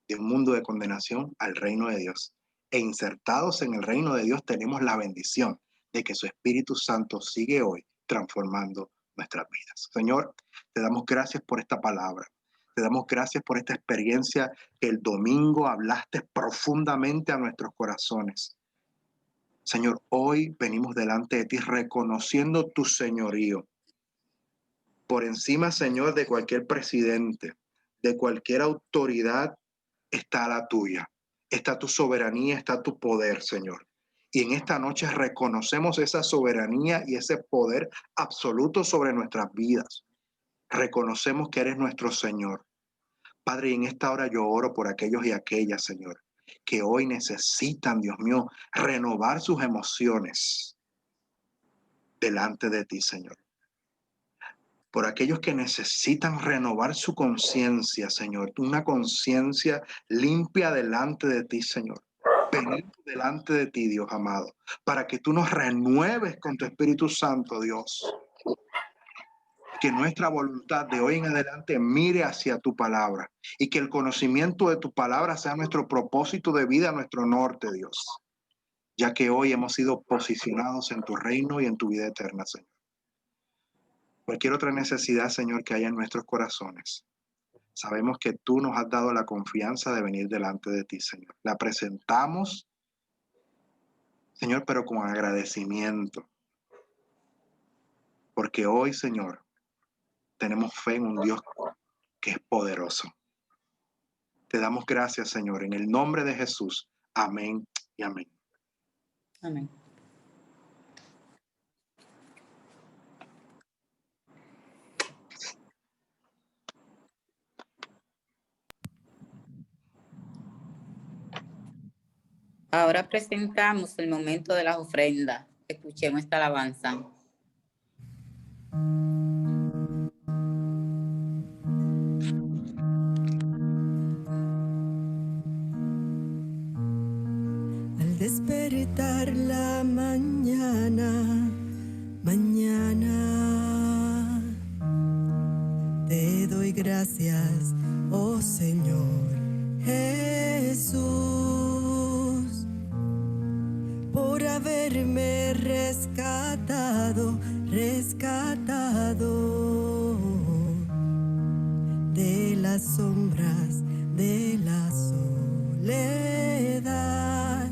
de un mundo de condenación al reino de Dios. E insertados en el reino de Dios tenemos la bendición de que su Espíritu Santo sigue hoy transformando nuestras vidas. Señor, te damos gracias por esta palabra. Te damos gracias por esta experiencia que el domingo hablaste profundamente a nuestros corazones. Señor, hoy venimos delante de ti reconociendo tu señorío. Por encima, Señor, de cualquier presidente, de cualquier autoridad, está la tuya. Está tu soberanía, está tu poder, Señor. Y en esta noche reconocemos esa soberanía y ese poder absoluto sobre nuestras vidas. Reconocemos que eres nuestro Señor. Padre, y en esta hora yo oro por aquellos y aquellas, Señor, que hoy necesitan, Dios mío, renovar sus emociones delante de ti, Señor. Por aquellos que necesitan renovar su conciencia, Señor, una conciencia limpia delante de ti, Señor. Venir delante de ti, Dios amado, para que tú nos renueves con tu Espíritu Santo, Dios. Que nuestra voluntad de hoy en adelante mire hacia tu palabra y que el conocimiento de tu palabra sea nuestro propósito de vida, nuestro norte, Dios. Ya que hoy hemos sido posicionados en tu reino y en tu vida eterna, Señor. Cualquier otra necesidad, Señor, que haya en nuestros corazones, sabemos que tú nos has dado la confianza de venir delante de ti, Señor. La presentamos, Señor, pero con agradecimiento. Porque hoy, Señor, tenemos fe en un Dios que es poderoso. Te damos gracias, Señor, en el nombre de Jesús. Amén y amén. Amén. Ahora presentamos el momento de las ofrendas. Escuchemos esta alabanza. Al despertar la mañana, te doy gracias, oh Señor Jesús, por haberme rescatado de las sombras de la soledad.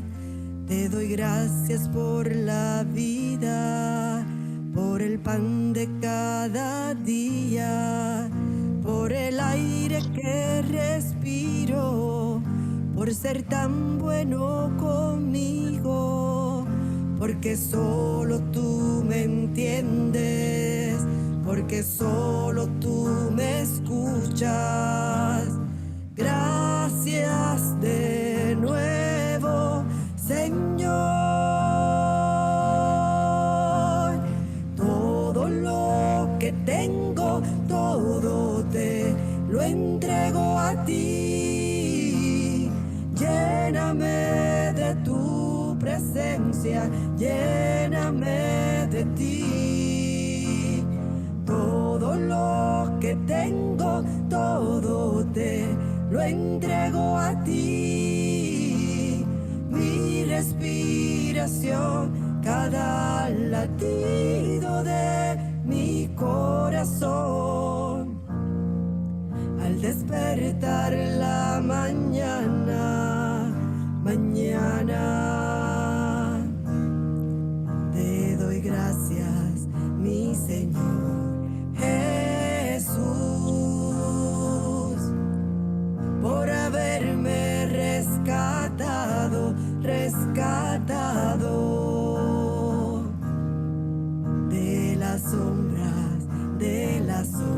Te doy gracias por la vida, por el pan de cada día, por el aire que respiro, por ser tan bueno conmigo, porque solo tú me entiendes, porque solo tú me escuchas. Gracias de nuevo, Señor. Todo lo que tengo, todo te lo entrego a ti. Lléname de tu presencia, lléname de ti. Todo lo que tengo, todo te lo entrego a ti. Mi respiración, cada latido de mi corazón. Al despertar la mañana, te doy gracias, mi Señor Jesús, por haberme rescatado de las sombras de la soledad.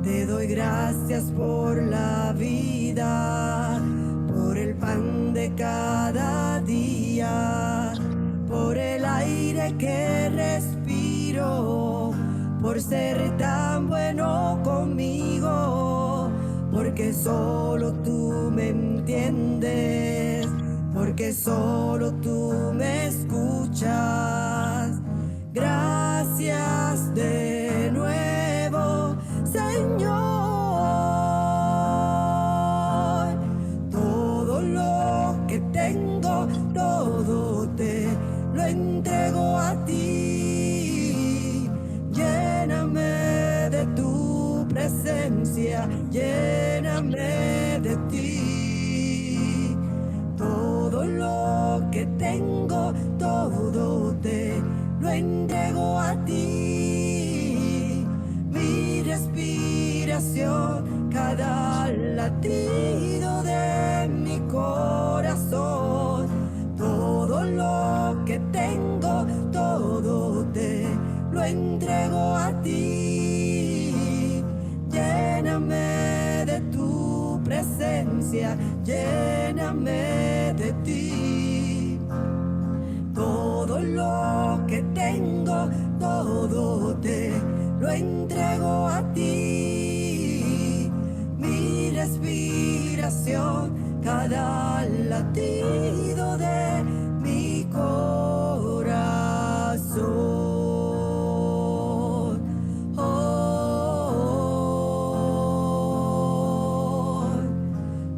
Te doy gracias por la vida, por el pan de cada día, por el aire que respiro, por ser tan bueno conmigo, porque solo tú me entiendes, porque solo tú me escuchas. Gracias de nuevo, Señor. Todo lo que tengo, todo te lo entrego a ti. Lléname de tu presencia, lléname de ti. Todo lo que tengo, todo te lo entrego a ti. Mi respiración, cada latido de mi corazón. presencia, lléname de ti. Todo lo que tengo, todo te lo entrego a ti. Mi respiración, cada latido de mi corazón.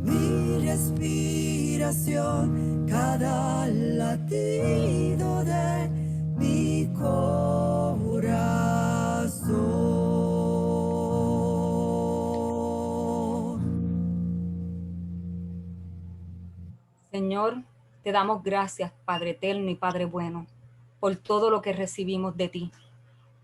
Mi respiración, cada latido de mi corazón. Señor, te damos gracias, Padre eterno y Padre bueno, por todo lo que recibimos de ti.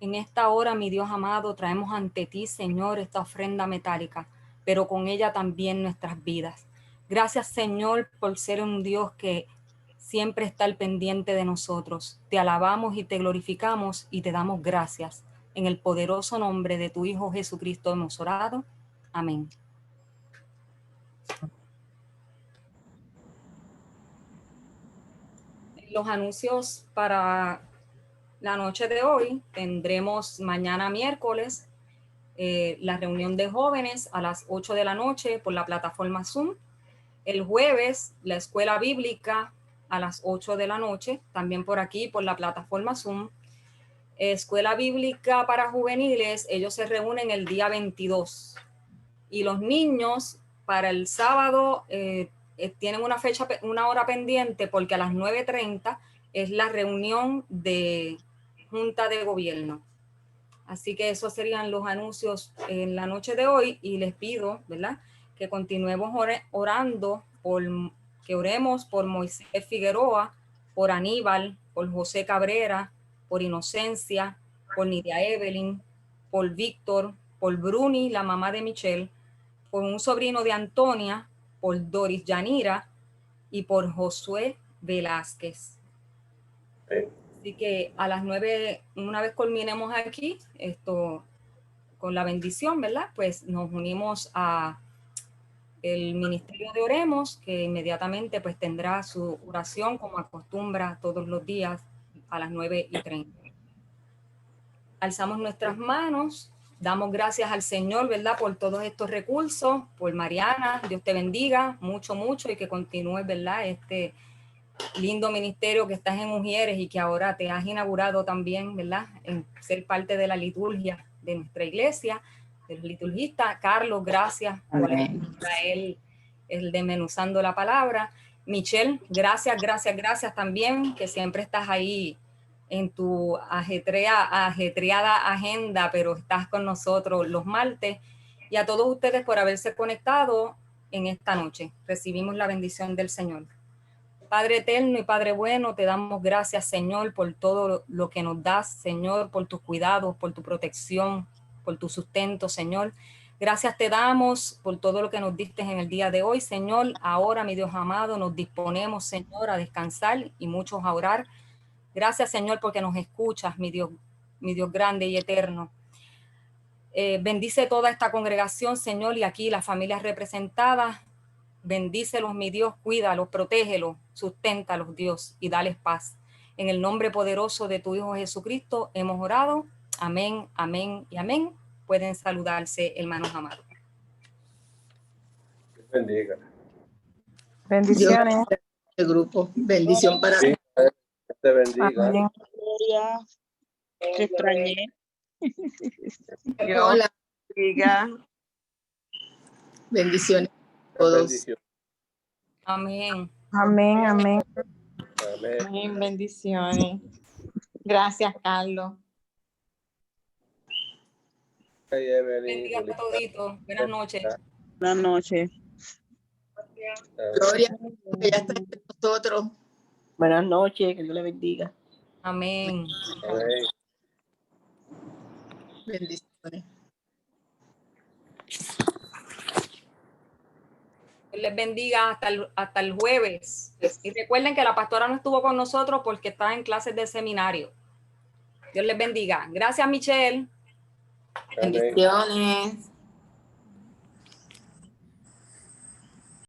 En esta hora, mi Dios amado, traemos ante ti, Señor, esta ofrenda metálica, pero con ella también nuestras vidas. Gracias, Señor, por ser un Dios que siempre está al pendiente de nosotros. Te alabamos y te glorificamos y te damos gracias. En el poderoso nombre de tu Hijo Jesucristo hemos orado. Amén. Los anuncios para la noche de hoy: tendremos mañana miércoles la reunión de jóvenes a las 8 de la noche por la plataforma Zoom. El jueves la escuela bíblica a las 8 de la noche, también por aquí por la plataforma Zoom. Escuela bíblica para juveniles, ellos se reúnen el día 22. Y los niños para el sábado tienen una hora pendiente, porque a las 9:30 es la reunión de Junta de Gobierno. Así que esos serían los anuncios en la noche de hoy, y les pido, ¿verdad?, que continuemos orando, que oremos por Moisés Figueroa, por Aníbal, por José Cabrera, por Inocencia, por Nidia Evelyn, por Víctor, por Bruni, la mamá de Michelle, por un sobrino de Antonia, por Doris Yanira y por Josué Velázquez. Así que a las 9, una vez culminemos aquí esto con la bendición, ¿verdad?, pues nos unimos a el Ministerio de Oremos, que inmediatamente pues tendrá su oración como acostumbra todos los días a las 9:30. Alzamos nuestras manos, damos gracias al Señor, ¿verdad?, por todos estos recursos, por Mariana. Dios te bendiga mucho, mucho, y que continúes, ¿verdad?, este lindo ministerio que estás en Ujieres y que ahora te has inaugurado también, ¿verdad?, en ser parte de la liturgia de nuestra iglesia, de los liturgistas. Carlos, gracias por él, el desmenuzando la palabra. Michelle, gracias también, que siempre estás ahí en tu ajetreada agenda, pero estás con nosotros los martes. Y a todos ustedes por haberse conectado en esta noche. Recibimos la bendición del Señor. Padre eterno y Padre bueno, te damos gracias, Señor, por todo lo que nos das, Señor, por tus cuidados, por tu protección, por tu sustento, Señor. Gracias te damos por todo lo que nos diste en el día de hoy, Señor. Ahora, mi Dios amado, nos disponemos, Señor, a descansar y muchos a orar. Gracias, Señor, porque nos escuchas, mi Dios grande y eterno. Bendice toda esta congregación, Señor, y aquí las familias representadas. Bendícelos, mi Dios, cuídalos, protégelos, susténtalos, Dios, y dales paz. En el nombre poderoso de tu Hijo Jesucristo hemos orado. Amén, amén y amén. Pueden saludarse, hermanos amados. Bendiga. Bendiciones. El grupo. Bendición para Sí, te bendiga. Gloria, te extrañé. Dios Hola. bendiga. Bendiciones a todos. Bendición. Amén. Amén, amén. Amén. Amén, bendiciones. Gracias, Carlos. Hey, Evelyn, Bendiga a toditos. Buenas noches. Buenas noches. Gloria, que ya está entre nosotros. Buenas noches, que Dios le bendiga. Amén. Amén. Bendiciones. Dios les bendiga hasta el jueves. Y recuerden que la pastora no estuvo con nosotros porque está en clases de seminario. Dios les bendiga. Gracias, Michelle. Amén. Bendiciones.